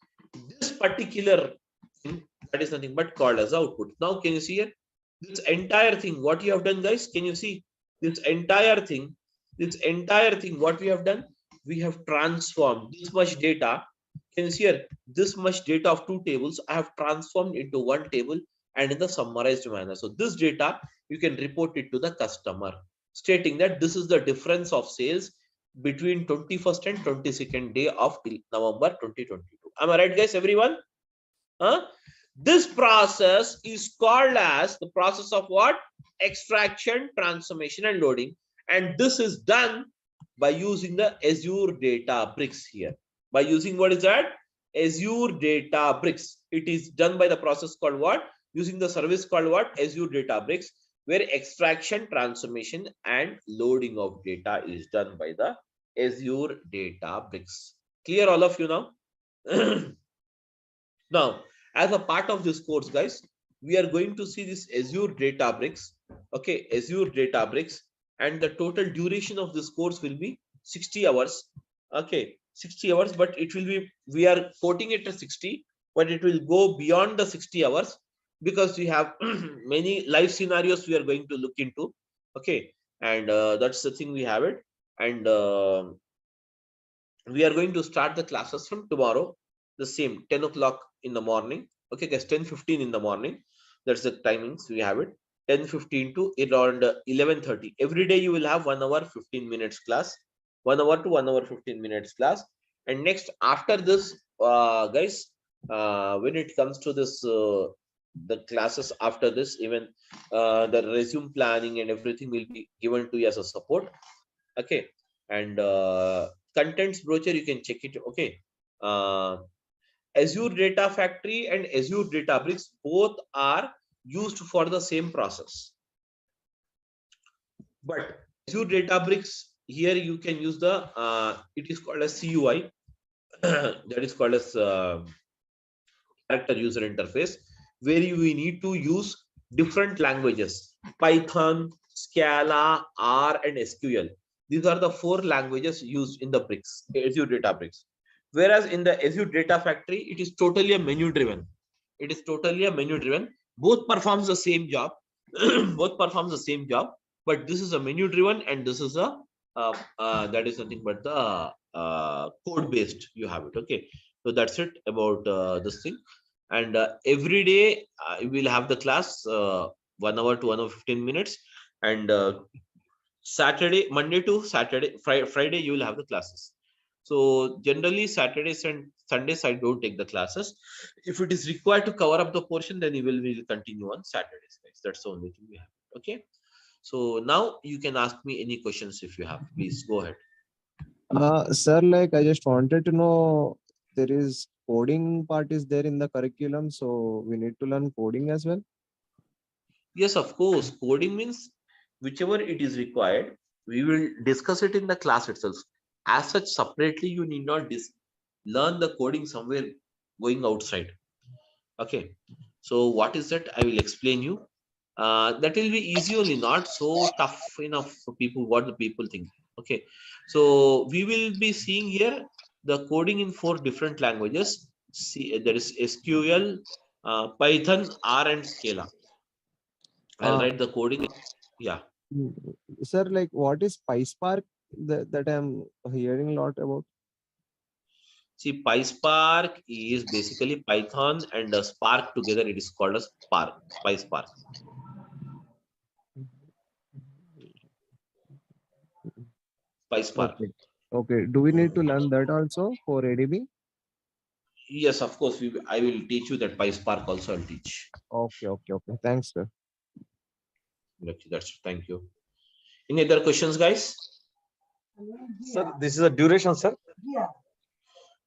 this particular thing, that is nothing but called as output. Now, can you see here? This entire thing, what you have done, guys? Can you see this entire thing? What we have done? We have transformed this much data. Can you see here? This much data of two tables I have transformed into one table and in the summarized manner. So this data, you can report it to the customer, stating that this is the difference of sales between 21st and 22nd day of November 2022. Am I right, guys? Everyone? Huh? This process is called as the process of what? Extraction, transformation, and loading. And this is done by using the Azure Databricks here. By using what is that? Azure Databricks. It is done by the process called what? Using the service called what? Azure Databricks, where extraction, transformation, and loading of data is done by the Azure Databricks. Clear, all of you now? Now, as a part of this course, guys, we are going to see this Azure Databricks. Okay, Azure Databricks, and the total duration of this course will be 60 hours. Okay, 60 hours, but it will be, we are quoting it as 60, but it will go beyond the 60 hours because we have many live scenarios we are going to look into. Okay, and that's the thing we have it. And we are going to start the classes from tomorrow, the same 10 o'clock in the morning. Okay, guys, 10:15 in the morning. That's the timings we have it. 10:15 to around 11:30. Every day you will have 1 hour 15 minutes class, 1 hour to 1 hour 15 minutes class. And next, after this, guys, when it comes to this, the classes after this, even the resume planning and everything will be given to you as a support. Okay, and contents brochure, you can check it. Okay, Azure Data Factory and Azure Databricks both are used for the same process, but Azure Databricks, here you can use the it is called as CUI that is called as character user interface, where you need to use different languages: Python, Scala, R, and SQL. These are the 4 languages used in the bricks, Azure Databricks. Whereas in the Azure Data Factory, it is totally a menu driven. It is totally a menu driven. Both performs the same job. Both performs the same job, but this is a menu driven, and this is a that is nothing but the code based. You have it. Okay, so that's it about this thing. And every day we will have the class 1 hour to 1 hour 15 minutes, and Saturday, Monday to Saturday, Friday, you will have the classes. So generally Saturdays and Sundays I don't take the classes. If it is required to cover up the portion, then we will continue on Saturdays, guys. That's the only thing we have. Okay. So now you can ask me any questions if you have. Please go ahead. Sir, like I just wanted to know, there is coding part is there in the curriculum, so we need to learn coding as well. Yes, of course. Coding means whichever it is required, we will discuss it in the class itself. As such, separately, you need not learn the coding somewhere going outside. Okay. So what is that? I will explain you. That will be easy only, not so tough enough for people, what the people think. Okay. So we will be seeing here the coding in 4 different languages. See, there is SQL, Python, R, and Scala. I'll write the coding. Yeah. Sir, like what is PySpark that I'm hearing a lot about? See, PySpark is basically Python and Spark together. It is called as Spark, PySpark. PySpark. Okay. Okay. Do we need to learn that also for ADB? Yes, of course. I will teach you that PySpark also. I'll teach. Okay. Okay. Okay. Thanks, sir. That's thank you. Any other questions, guys? Sir, this is a duration, sir.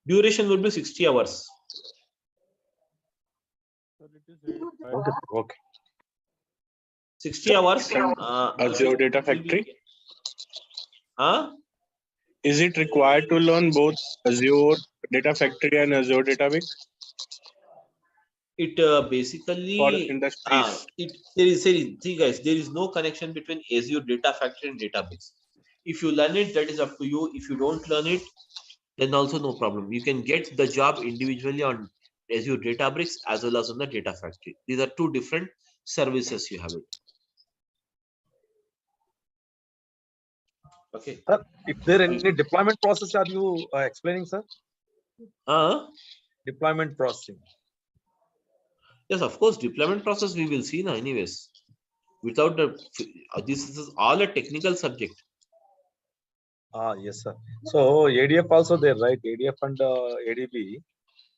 Duration would be 60 hours. Okay. Okay. 60 hours. Azure Data Factory. Huh? Is it required to learn both Azure Data Factory and Azure Database It basically for industries? there is see guys, there is no connection between Azure Data Factory and Database. If you learn it, that is up to you. If you don't learn it, then also no problem. You can get the job individually on Azure Databricks as well as on the Data Factory. These are 2 different services you have it. Okay. Sir, if there any deployment process are you explaining, sir? Deployment processing. Yes, of course, deployment process we will see now anyways. Without the this is all a technical subject. Yes, sir. So ADF also there, right? ADF and ADB.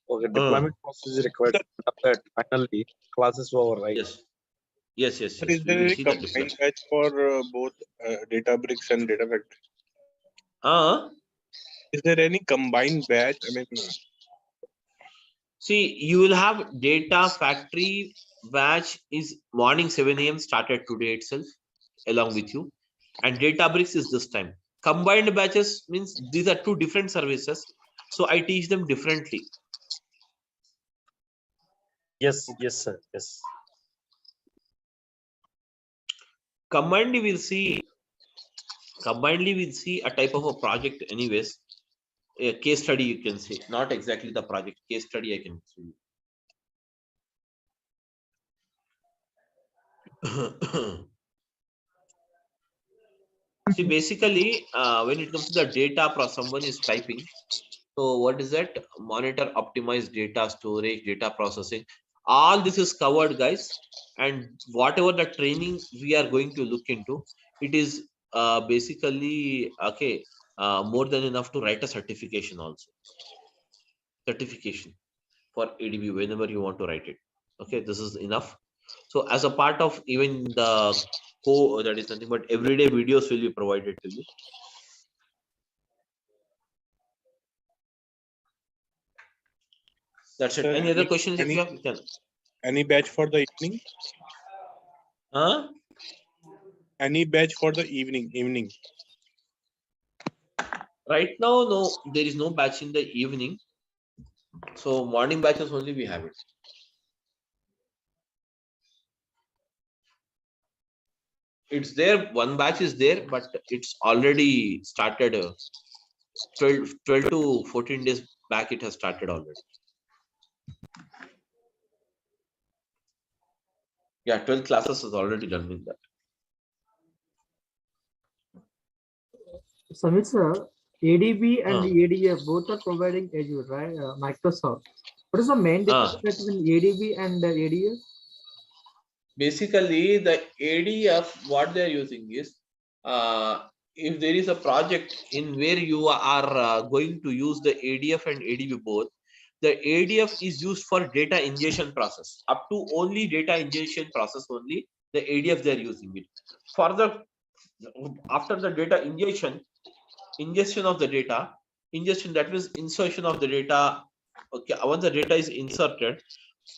Okay, deployment process is required. After that, finally, classes over, right? Yes, yes, yes, Sir, yes. is We there will any see the combined deployment. batch for both Databricks and Data Factory? Uh, Is there any combined batch? I mean, See, you will have data factory batch is morning 7 a.m. started today itself along with you, and Databricks is this time. Combined batches means these are two different services, so I teach them differently. Yes, yes, sir. Yes. Combinedly we'll see a type of a project anyways. A case study you can say, not exactly the project, case study I can show you. See, basically, when it comes to the data, someone is typing. So what is that? Monitor, optimize data storage, data processing. All this is covered, guys. And whatever the training we are going to look into, it is basically okay. More than enough to write a certification also. Certification for ADB whenever you want to write it. Okay, this is enough. So as a part of even the that is nothing but everyday videos will be provided to you. That's it. sir, Any other questions if any you have? You can. any batch for the evening? Huh? Any batch for the evening? Right now, no, there is no batch in the evening. So morning batches only we have it. It's there, one batch is there, but it's already started 12 to 14 days back, it has started already. Yeah, 12 classes is already done with that. Samit sir, ADB and Uh. ADF both are providing Azure, right? Microsoft. What is the main difference between ADB and ADF? Basically, the ADF, what they're using is, if there is a project in where you are going to use the ADF and ADB both, the ADF is used for data ingestion process. Up to only data ingestion process only, the ADF they're using it. Further, after the data ingestion of the data, ingestion that means insertion of the data. Okay, once the data is inserted,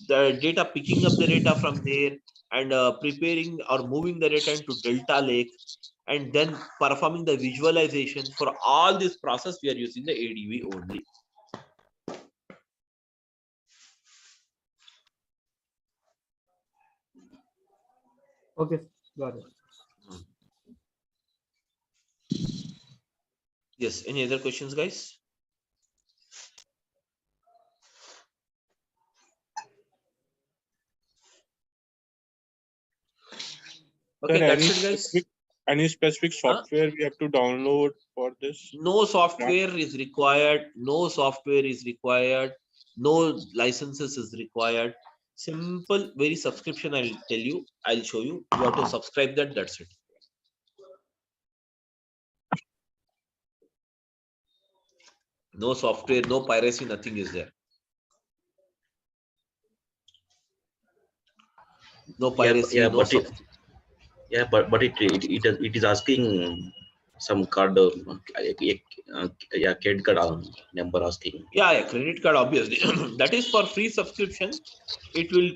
the data picking up the data from there and preparing or moving the data into Delta Lake and then performing the visualization. For all this process, we are using the ADB only. Okay, got it. Yes, any other questions, guys? Okay, Sir, that's it, guys. any specific software we have to download for this? No software is required. No software is required. No licenses is required. Simple, very subscription. I'll tell you. I'll show you. You have to subscribe that. That's it. No software, no piracy, nothing is there. No piracy, yeah, no but it is asking some card, yeah, credit card number asking. yeah, credit card, obviously. That is for free subscription. It will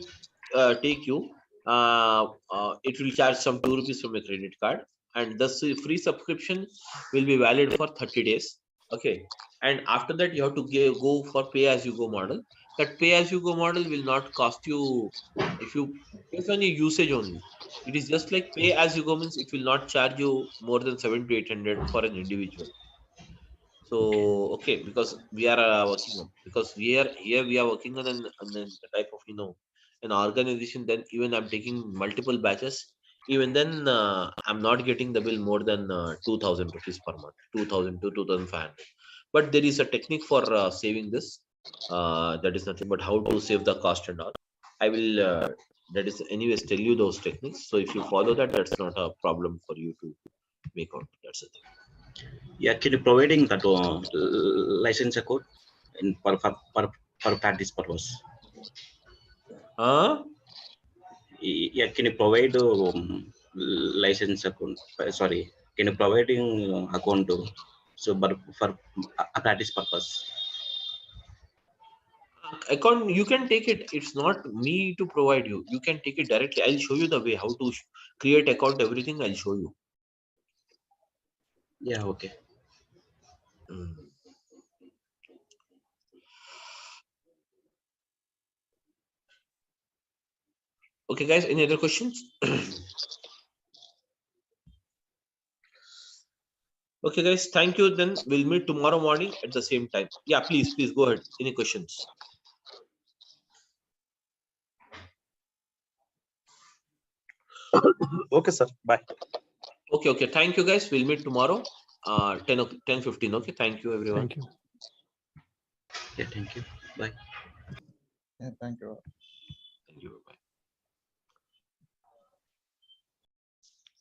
take you, it will charge some 2 rupees from a credit card. And the free subscription will be valid for 30 days. Okay. And after that, you have to go for pay as you go model. That pay as you go model will not cost you if you based on your usage only. It is just like pay as you go means it will not charge you more than 700 to 800 for an individual. So okay, because we are working on, because we are working on an type of an organization. Then even I'm taking multiple batches. Even then, I'm not getting the bill more than 2,000 rupees per month, 2,000 to 2,500. But there is a technique for saving this. That is nothing but how to save the cost and all. I will that is anyways tell you those techniques. So if you follow that, that's not a problem for you to make out. That's the thing. Yeah, can you providing that license account in per practice purpose? Yeah, can you provide license account? Sorry, can you providing account so for a practice purpose? Account, you can take it. It's not me to provide you. You can take it directly. I'll show you the way how to create account. Everything I'll show you. Yeah, okay. Okay, guys. Any other questions? Okay, guys. Thank you. Then we'll meet tomorrow morning at the same time. Yeah, please go ahead. Any questions? Okay, sir. Bye. Okay. Thank you, guys. We'll meet tomorrow. 10:15. Okay. Thank you, everyone. Thank you. Yeah, thank you. Bye. Yeah, thank you. Thank you. Bye.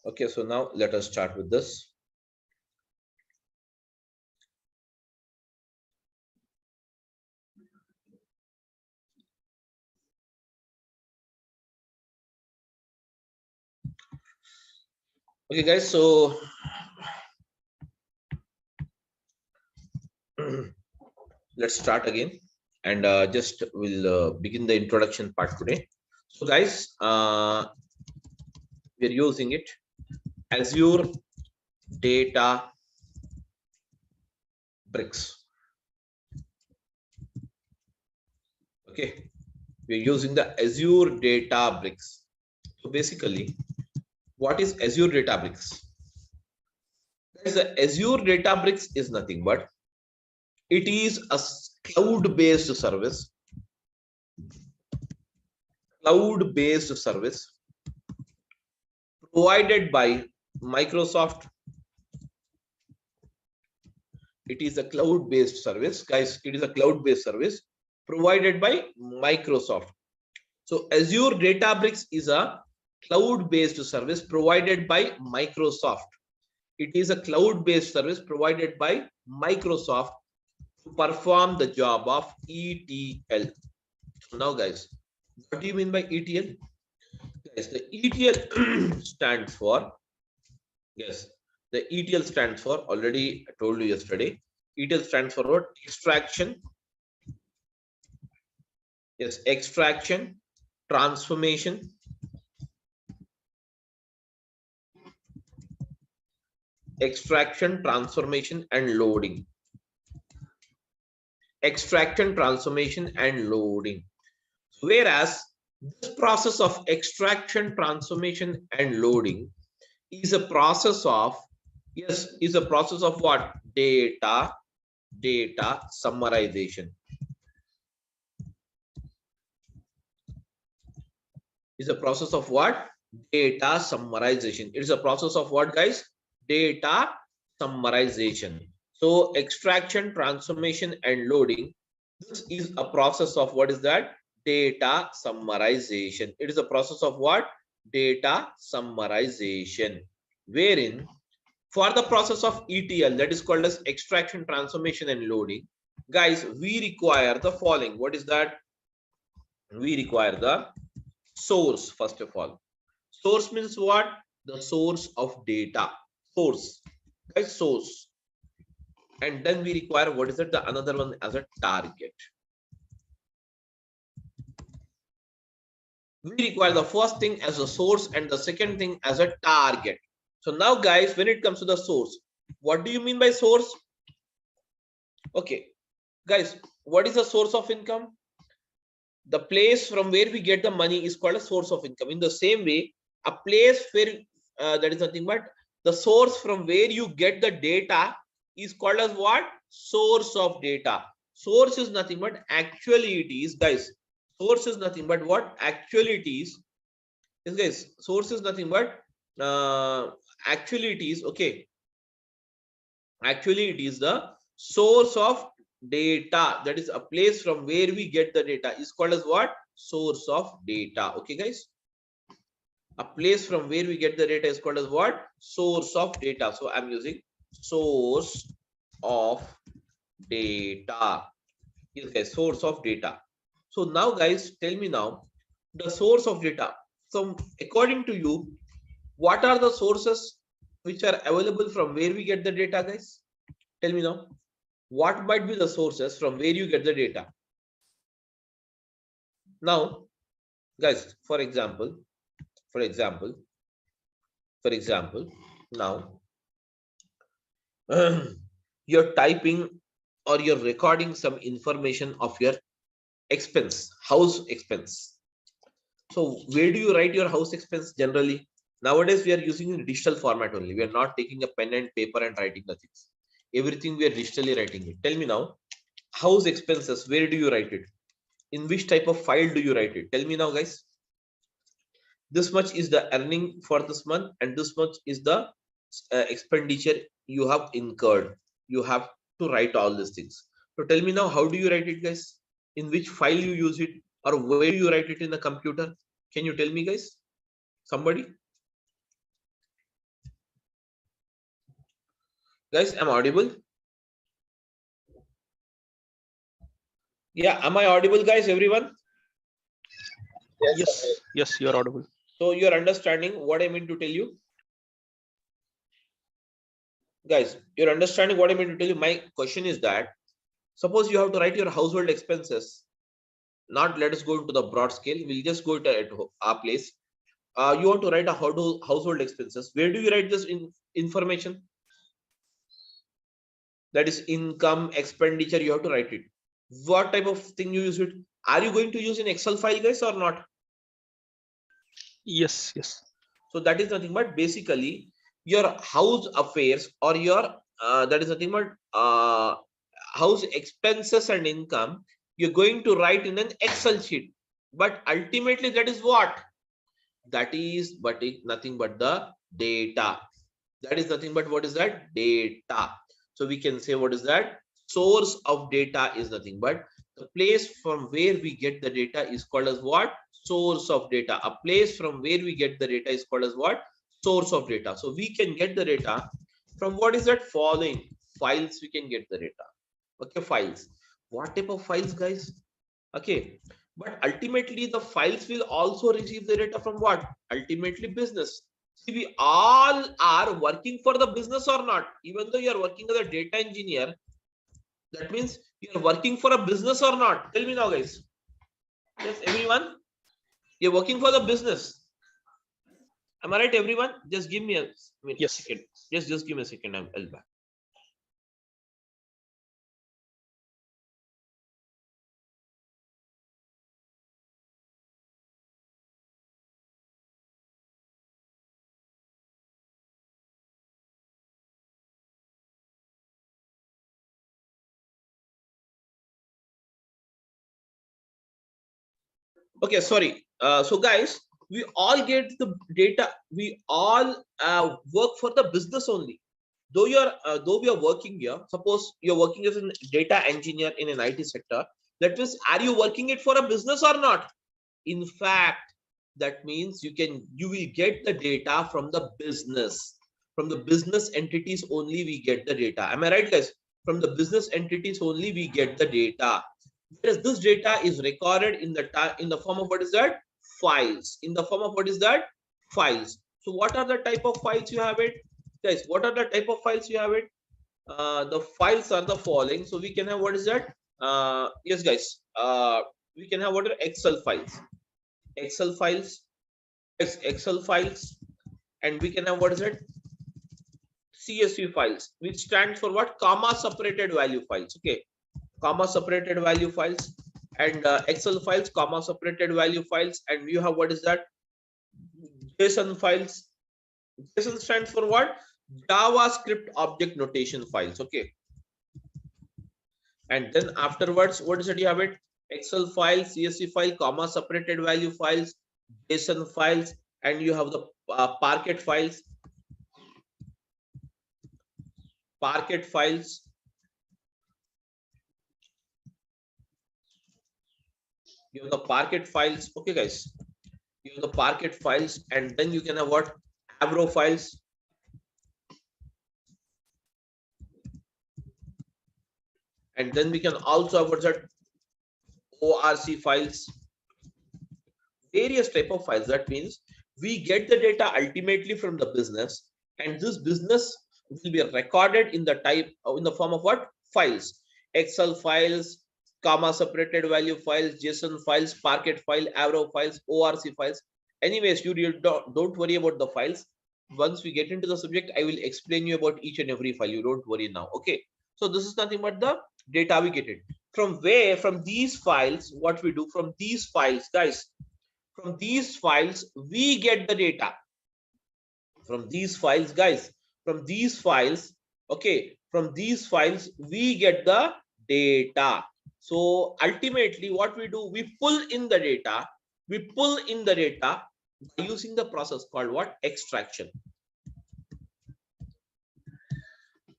Okay, so now let us start with this. Okay, guys, so let's start again, and just we'll begin the introduction part today. So guys, we're using it Azure Databricks. Okay, we're using the Azure Databricks. So basically, what is Azure Databricks? Guys, the Azure Databricks is nothing but it is a cloud-based service. Cloud-based service provided by Microsoft. It is a cloud-based service, guys. It is a cloud-based service provided by Microsoft. So Azure Databricks is a cloud-based service provided by Microsoft. It is a cloud-based service provided by Microsoft to perform the job of ETL. So now, guys, what do you mean by ETL? Guys, the ETL stands for, yes, the ETL stands for, already I told you yesterday, ETL stands for what? Extraction. Yes, extraction, transformation, and loading. Extraction, transformation, and loading. Whereas this process of extraction, transformation, and loading is a process of, yes, is a process of what? Data summarization. Is a process of what? Data summarization. It is a process of what, guys? Data summarization. So extraction, transformation, and loading, this is a process of what is that? Data summarization. It is a process of what? Data summarization, wherein for the process of ETL, that is called as extraction, transformation, and loading, guys, we require the following. What is that? We require the source. First of all, source means what? The source of data. Source, guys, source. And then we require, what is it? The another one as a target. We require the first thing as a source and the second thing as a target. So now, guys, when it comes to the source, what do you mean by source? Okay, guys, what is the source of income? The place from where we get the money is called a source of income. In the same way, a place where that is nothing but the source from where you get the data is called as what? Source of data. Source is nothing but actually it is, guys. Source is nothing but what? Actually it is. Yes, guys. Source is nothing but actually it is. Okay. Actually, it is the source of data. That is a place from where we get the data is called as what? Source of data. Okay, guys. A place from where we get the data is called as what? Source of data. So I'm using source of data. Yes, guys, source of data. So now, guys, tell me now the source of data. So according to you, what are the sources which are available from where we get the data, guys? Tell me now. What might be the sources from where you get the data? Now, guys, for example, now you're typing or you're recording some information of your expense, house expense. So where do you write your house expense generally? Nowadays, we are using in digital format only. We are not taking a pen and paper and writing the things. Everything we are digitally writing it. Tell me now, house expenses, where do you write it? In which type of file do you write it? Tell me now, guys. This much is the earning for this month, and this much is the expenditure you have incurred. You have to write all these things. So tell me now, how do you write it, guys? In which file you use it, or where do you write it in the computer? Can you tell me, guys? Somebody? Guys, am I audible? Yeah, am I audible, guys? Everyone? Yes, you're audible. So you're understanding what I mean to tell you? Guys, you're understanding what I mean to tell you? My question is that, suppose you have to write your household expenses. Not let us go into the broad scale. We'll just go to at our place. You want to write a household expenses. Where do you write this information? That is income, expenditure. You have to write it. What type of thing you use it? Are you going to use in Excel file, guys, or not? Yes. So that is nothing but basically your house affairs, or your that is nothing but house expenses and income. You're going to write in an Excel sheet, but ultimately that is what? That is nothing but the data. That is nothing but what is that? Data. So we can say, what is that? Source of data is nothing but the place from where we get the data is called as what? Source of data. A place from where we get the data is called as what? Source of data. So we can get the data from what is that? Following files. We can get the data. Okay, files. What type of files, guys? Okay, but ultimately the files will also receive the data from what? Ultimately business. See, we all are working for the business or not? Even though you are working as a data engineer, that means you are working for a business or not? Tell me now, guys. Yes, everyone, you're working for the business. Am I right, everyone? Just give me a second. Just give me a second. I'll back. Okay, sorry. So guys, we all get the data. We all work for the business only. Though we are working here, suppose you're working as a data engineer in an IT sector, that means, are you working it for a business or not? In fact, that means you will get the data from the business. From the business entities only we get the data. Am I right, guys? From the business entities only we get the data. Whereas this data is recorded in the form of what is that? Files. In the form of what is that? Files. So what are the type of files you have it? Guys, what are the type of files you have it? The files are the following. So we can have, what is that? Yes, guys. We can have what are Excel files. Excel files. Excel files. And we can have, what is it? CSV files, which stands for what? Comma separated value files. Okay. Comma separated value files. And Excel files, comma separated value files. And you have, what is that? JSON files. JSON stands for what? JavaScript object notation files. Okay. And then afterwards, what is it? You have it? Excel file, CSV file, comma separated value files, JSON files, and you have the Parquet files. Parquet files. You have the Parquet files. Okay, guys. You have the Parquet files, and then you can have what? Avro files. and then we can also have what's that ORC files, various type of files. That means we get the data ultimately from the business, and this business will be recorded in the type in the form of what files: Excel files, comma separated value files, JSON files, Parquet file, Avro files, ORC files. Anyways, you don't worry about the files. Once we get into the subject, I will explain you about each and every file. You don't worry now. Okay, so this is nothing but the data we get it from. Where? From these files. What we do from these files, guys, from these files we get the data. From these files, guys, from these files, okay, from these files we get the data. So ultimately what we do, we pull in the data, by using the process called what? Extraction.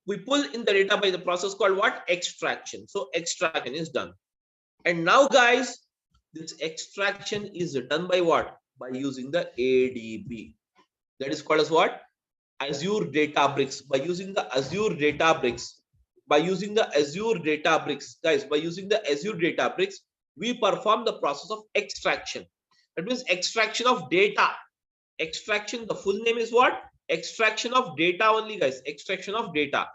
We pull in the data by the process called what? Extraction. So extraction is done. And now, guys, this extraction is done by what? By using the ADB. That is called as what? Azure Databricks. By using the Azure Databricks, guys, by using the Azure Databricks, we perform the process of extraction. That means extraction of data. Extraction, the full name is what? Extraction of data only, guys. Extraction of data.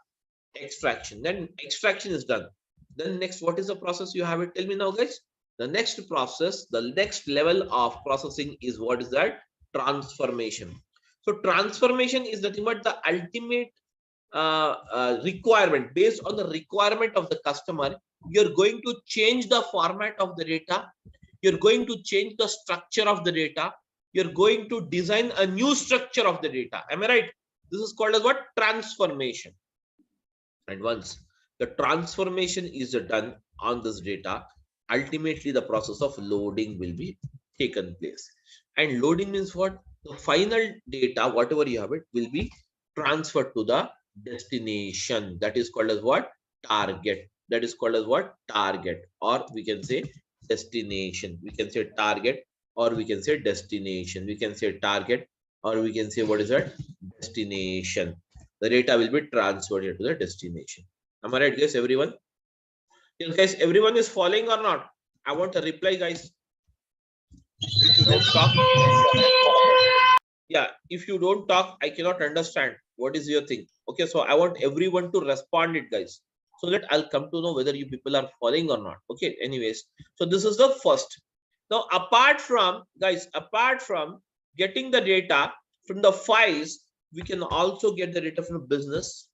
Extraction. Then extraction is done. Then next, what is the process you have it? Tell me now, guys. The next process, the next level of processing is what is that? Transformation. So transformation is nothing but the ultimate requirement. Based on the requirement of the customer, you're going to change the format of the data. You're going to change the structure of the data. You're going to design a new structure of the data. Am I right? This is called as what? Transformation. And once the transformation is done on this data, ultimately the process of loading will be taken place. And loading means what? The final data, whatever you have it, will be transferred to the destination. That is called as what? Target. That is called as what? Target. Or we can say destination. We can say target, or we can say destination. We can say target, or we can say what is that? Destination. The data will be transferred to the destination. Am I right, guys? Everyone? Yes, guys, everyone is following or not? I want a reply, guys. If you don't talk, yeah, if you don't talk, I cannot understand what is your thing. Okay, so I want everyone to respond it, guys, so that I'll come to know whether you people are following or not. Okay, anyways, so this is the first. Now, apart from, guys, apart from getting the data from the files, we can also get the data from the business.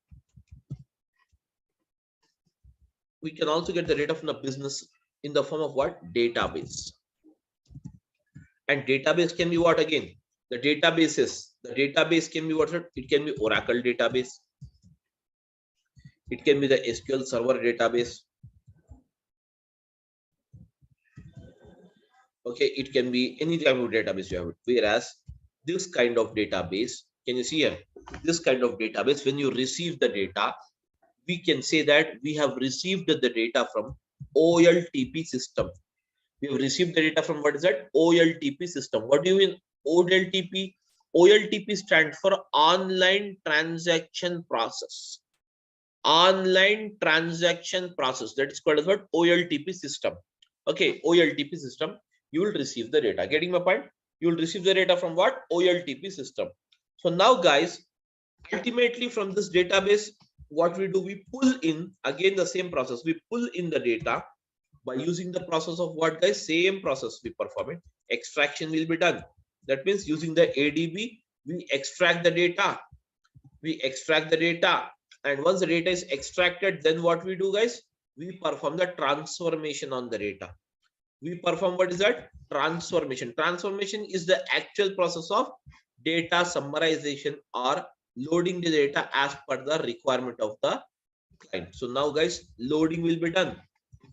We can also get the data from the business in the form of what? Database. And database can be what again? The database can be what? It can be Oracle database. It can be the SQL Server database. Okay, it can be any type of database you have it. Whereas this kind of database, can you see here? This kind of database, when you receive the data, we can say that we have received the data from OLTP system. We have received the data from what is that? OLTP system. What do you mean OLTP? OLTP stands for online transaction process. Online transaction process. That is called as what? OLTP system. Okay, OLTP system. You will receive the data. Getting my point? You will receive the data from what? OLTP system. So now, guys, ultimately from this database, what we do, we pull in again the same process. We pull in the data by using the process of what, guys? Same process we perform it. Extraction will be done. That means using the ADB, we extract the data. We extract the data. And once the data is extracted, then what we do, guys? We perform the transformation on the data. We perform what is that? Transformation. Transformation is the actual process of data summarization or loading the data as per the requirement of the client. So now, guys, loading will be done.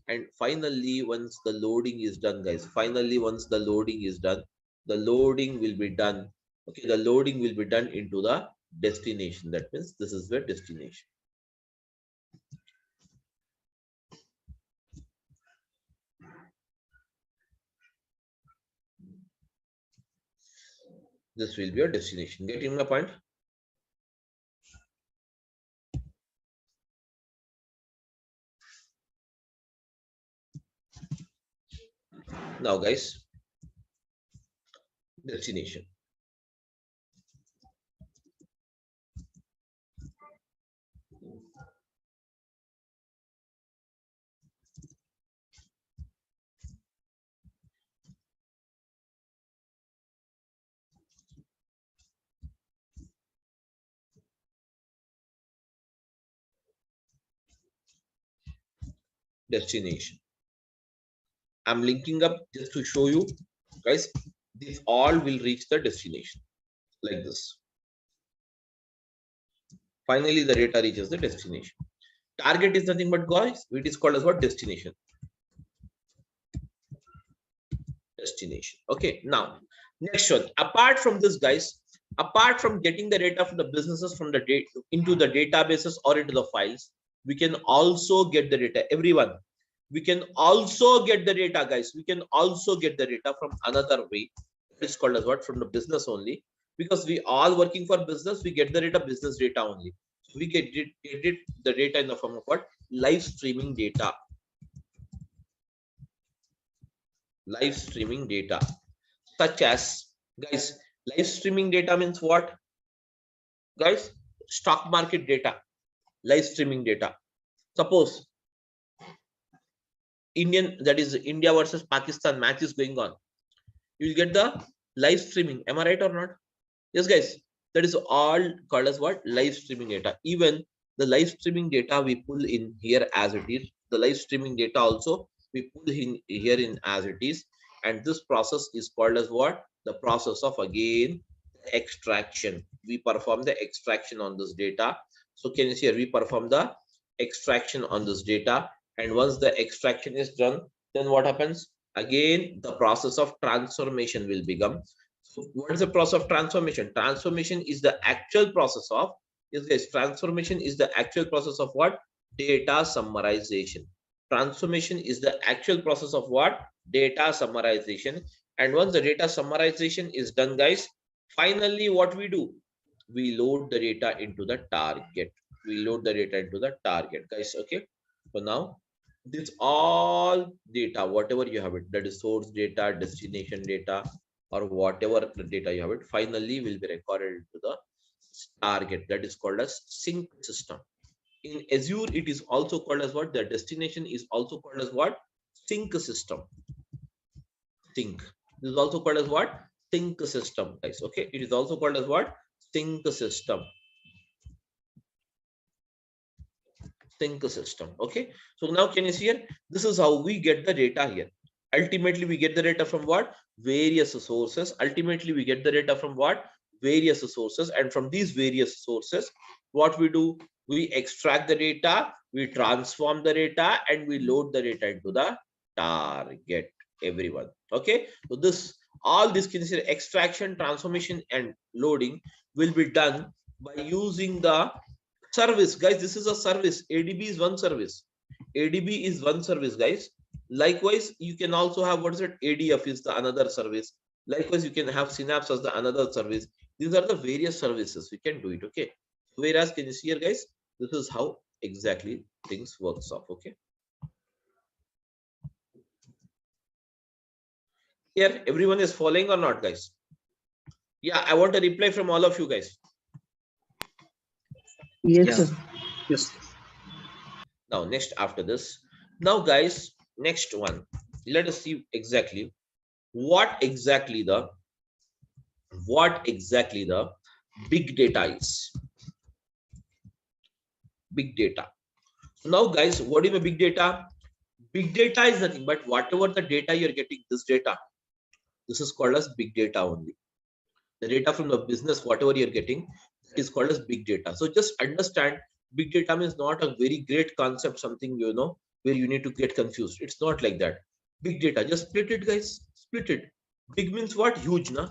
And finally, once the loading is done, guys, once the loading is done, the loading will be done. Okay, the loading will be done into the destination. That means this is the destination. This will be your destination. Getting my point? Now guys, destination. Destination. I'm linking up just to show you guys, these all will reach the destination like this. Finally, the data reaches the destination. Target is nothing but guys, it is called as what? Destination. Destination. Okay, now next one. Apart from this, guys, apart from getting the data from the businesses from the data into the databases or into the files, we can also get the data. Everyone, we can also get the data, guys. We can also get the data from another way. It's called as what? From the business only. Because we all working for business, we get the data, business data only. We get the data in the form of what? Live streaming data. Live streaming data. Such as, guys, live streaming data means what? Guys, stock market data. Live streaming data. Suppose that is India versus Pakistan match is going on. You will get the live streaming. Am I right or not? Yes, guys. That is all called as what? Live streaming data. Even the live streaming data we pull in here as it is. The live streaming data also we pull in here in as it is. And this process is called as what? The process of again extraction. We perform the extraction on this data. So can you see here? We perform the extraction on this data. And once the extraction is done, then what happens? Again, the process of transformation will become. So what is the process of transformation? Transformation is the actual process of, transformation is the actual process of what? Data summarization. Transformation is the actual process of what? Data summarization. And once the data summarization is done, guys, finally what we do? We load the data into the target. We load the data into the target, guys. Okay. So now this all data, whatever you have it, that is source data, destination data, or whatever the data you have it, finally will be recorded into the target. That is called as sync system. In Azure, it is also called as what? The destination is also called as what? Sync system. Sync. This is also called as what? Sync system, guys. Okay. It is also called as what? Sync system. Sync system. Okay. So now can you see here? This is how we get the data here. Ultimately, we get the data from what? Various sources. Ultimately, we get the data from what? Various sources. And from these various sources, what we do? We extract the data, we transform the data, and we load the data into the target. Everyone. Okay. So this, all this can see extraction, transformation, and loading will be done by using the service. Guys, this is a service. ADB is one service. ADB is one service, guys. Likewise, you can also have, what is it? ADF is the another service. Likewise, you can have Synapse as the another service. These are the various services. We can do it. Okay. Whereas, can you see here, guys? This is how exactly things works off. Okay. Here, everyone is following or not, guys? Yeah, I want a reply from all of you guys. Yes, sir. Yes. Now, next after this, now guys, next one, let us see exactly what exactly the big data is. Big data. Now, guys, what is a big data? Big data is nothing but whatever the data you're getting, this data, this is called as big data only. The data from the business, whatever you're getting, that is called as big data. So just understand, big data means not a very great concept, something, you know, where you need to get confused. It's not like that. Big data, just split it, guys. Split it. Big means what? Huge, na?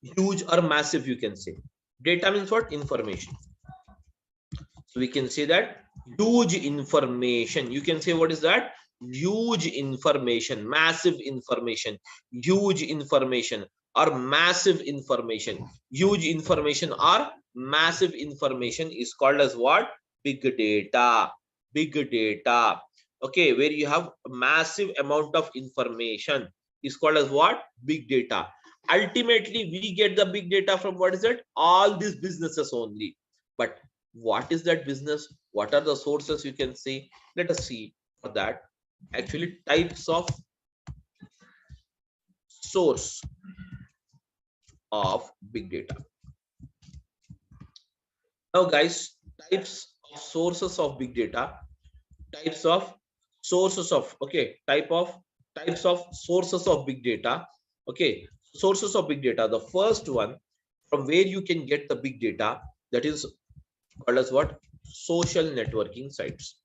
Huge or massive, you can say. Data means what? Information. So we can say that huge information. You can say, what is that? Huge information, massive information, huge information, or massive information. Huge information or massive information is called as what? Big data. Big data. okay, where you have a massive amount of information, is called as what? Big data. Ultimately, we get the big data from what is it? All these businesses only. But what is that business? What are the sources you can see? Let us see for that. Actually, types of source of big data. Now, guys, types of sources of big data, types of sources of, okay, types of sources of big data. Okay, sources of big data. The first one from where you can get the big data, that is called as what? Social networking sites.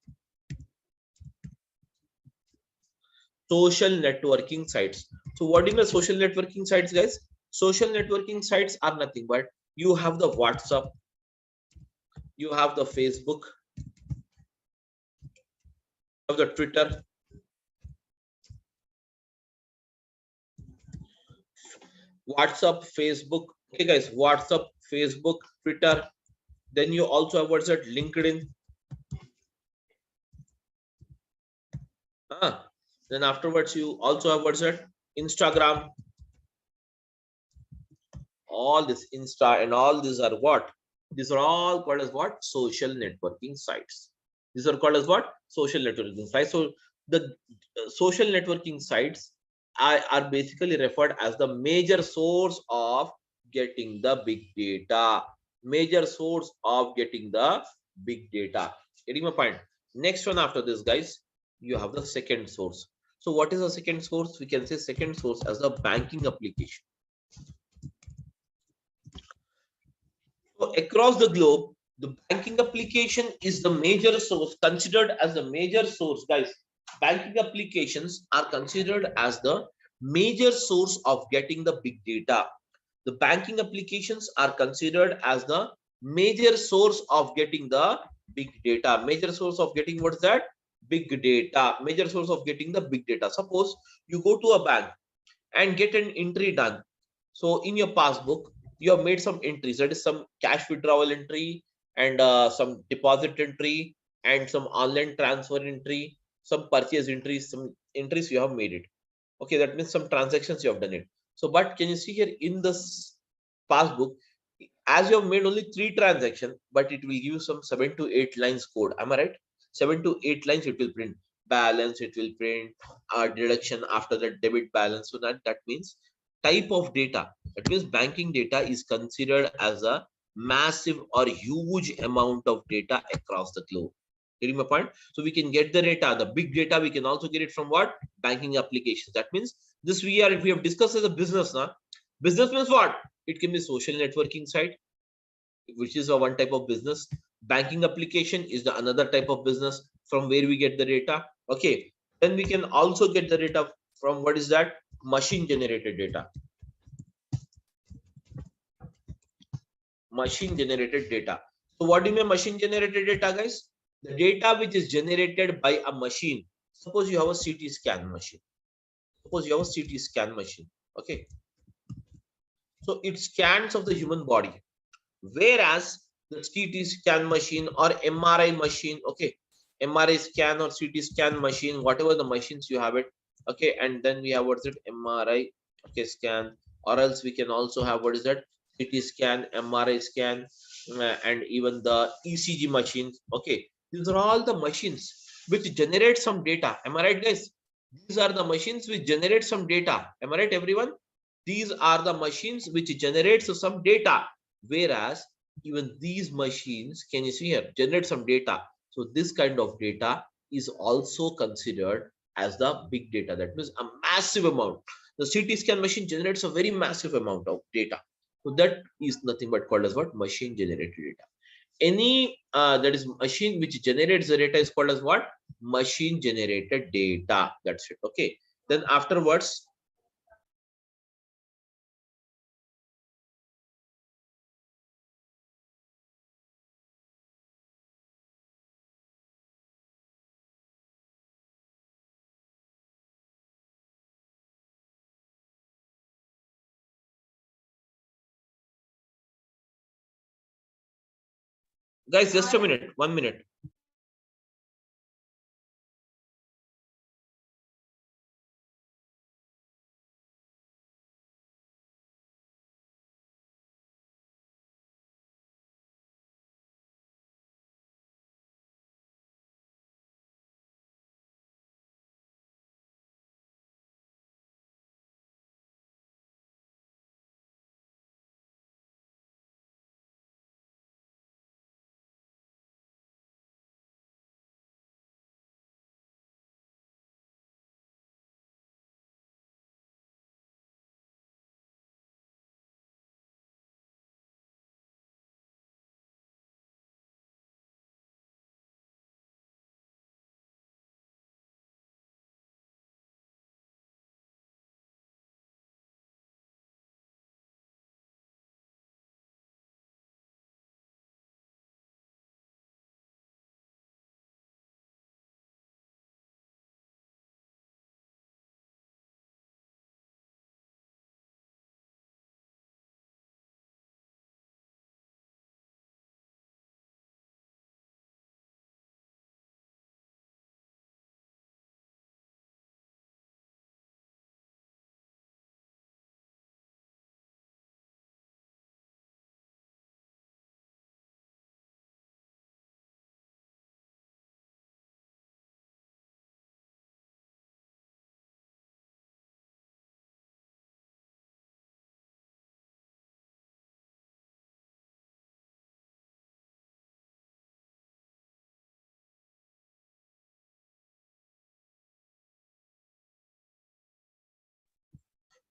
Social networking sites. So what is the social networking sites, guys? Social networking sites are nothing but you have the WhatsApp, you have the Facebook, you have the Twitter, WhatsApp, Facebook. Okay, guys, WhatsApp, Facebook, Twitter. Then you also have what's that? LinkedIn. Then afterwards, you also have what's that? Instagram. All this Insta and all these are what? These are all called as what? Social networking sites. These are called as what? Social networking sites. So the social networking sites are basically referred as the major source of getting the big data. Major source of getting the big data. Getting my point? Next one after this, guys, you have the second source. So what is the second source? We can say second source as the banking application. So across the globe, the banking application is the major source, considered as the major source, guys. Banking applications are considered as the major source of getting the big data. The banking applications are considered as the major source of getting the big data. Major source of getting what is that? Big data. Major source of getting the big data. Suppose you go to a bank and get an entry done. So in your passbook, you have made some entries. That is some cash withdrawal entry and some deposit entry and some online transfer entry, some purchase entries, some entries you have made it. Okay, that means some transactions you have done it. So, but can you see here in this passbook, as you have made only 3 transactions, but it will give you some 7 to 8 lines code. Am I right? 7 to 8 lines it will print balance, it will print deduction after the debit balance. So that means type of data. That means banking data is considered as a massive or huge amount of data across the globe. Getting my point? So we can get the data, the big data. We can also get it from what? Banking applications. That means this we have discussed as a business now. Business means what? It can be social networking site, which is a one type of business. Banking application is the another type of business from where we get the data. Okay, then we can also get the data from what is that? Machine generated data. Machine generated data. So what do you mean machine generated data, guys? The data which is generated by a machine. Suppose you have a CT scan machine. Suppose you have a CT scan machine. Okay, so it scans of the human body, whereas the CT scan machine or MRI machine, okay, MRI scan or CT scan machine, whatever the machines you have it, okay, and then we have what's it? MRI, okay, scan, or else we can also have what is that? CT scan, MRI scan, and even the ECG machines. Okay, these are all the machines which generate some data. Am I right, guys? These are the machines which generate some data. Am I right, everyone? These are the machines which generates some data, whereas even these machines, can you see here, generate some data. So this kind of data is also considered as the big data. That means a massive amount. The CT scan machine generates a very massive amount of data. So that is nothing but called as what? Machine generated data. Any that is machine which generates the data is called as what? Machine generated data. That's it. Okay. Then afterwards, guys, just a minute, 1 minute.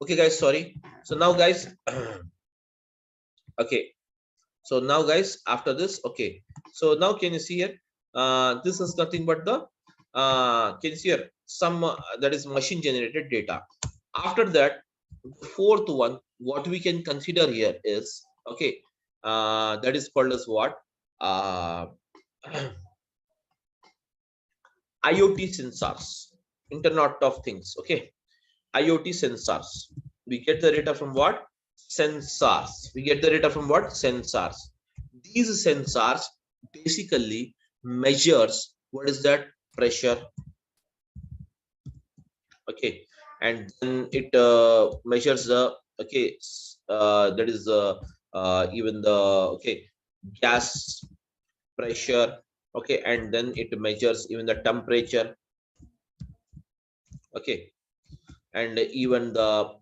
Okay, guys, sorry. So now, guys, okay. So now, guys, after this, okay. So now, can you see here? This is nothing but the can you see here? Some that is machine generated data. After that, the fourth one, what we can consider here is okay. That is called as what? IoT sensors, Internet of Things. Okay, IoT sensors. We get the data from what? Sensors. We get the data from what? Sensors. These sensors basically measures what is that? Pressure. Okay, and then it measures the okay that is even the okay gas pressure. Okay, and then it measures even the temperature. Okay, and even the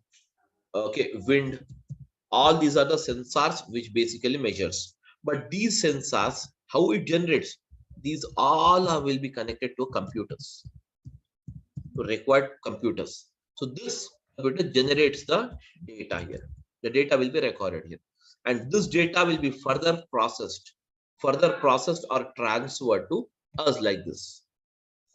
okay wind. All these are the sensors which basically measures. But these sensors, how it generates, these all will be connected to computers, to required computers. So this computer generates the data here. The data will be recorded here, and this data will be further processed or transferred to us like this.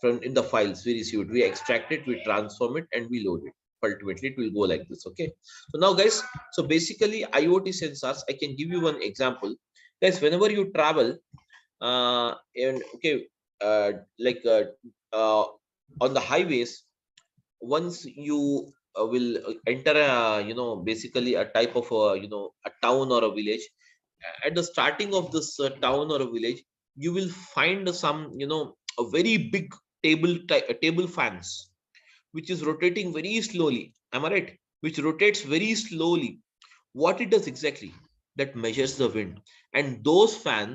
From in the files we received, we extract it, we transform it, and we load it. Ultimately, it will go like this. Okay. So now, guys, so basically IoT sensors, I can give you one example. Guys, whenever you travel, and okay, like on the highways, once you will enter a basically a type of a town or a village. At the starting of this town or a village, you will find some a very big table fans which is rotating very slowly. Am I right? Which rotates very slowly. What it does exactly? That measures the wind, and those fans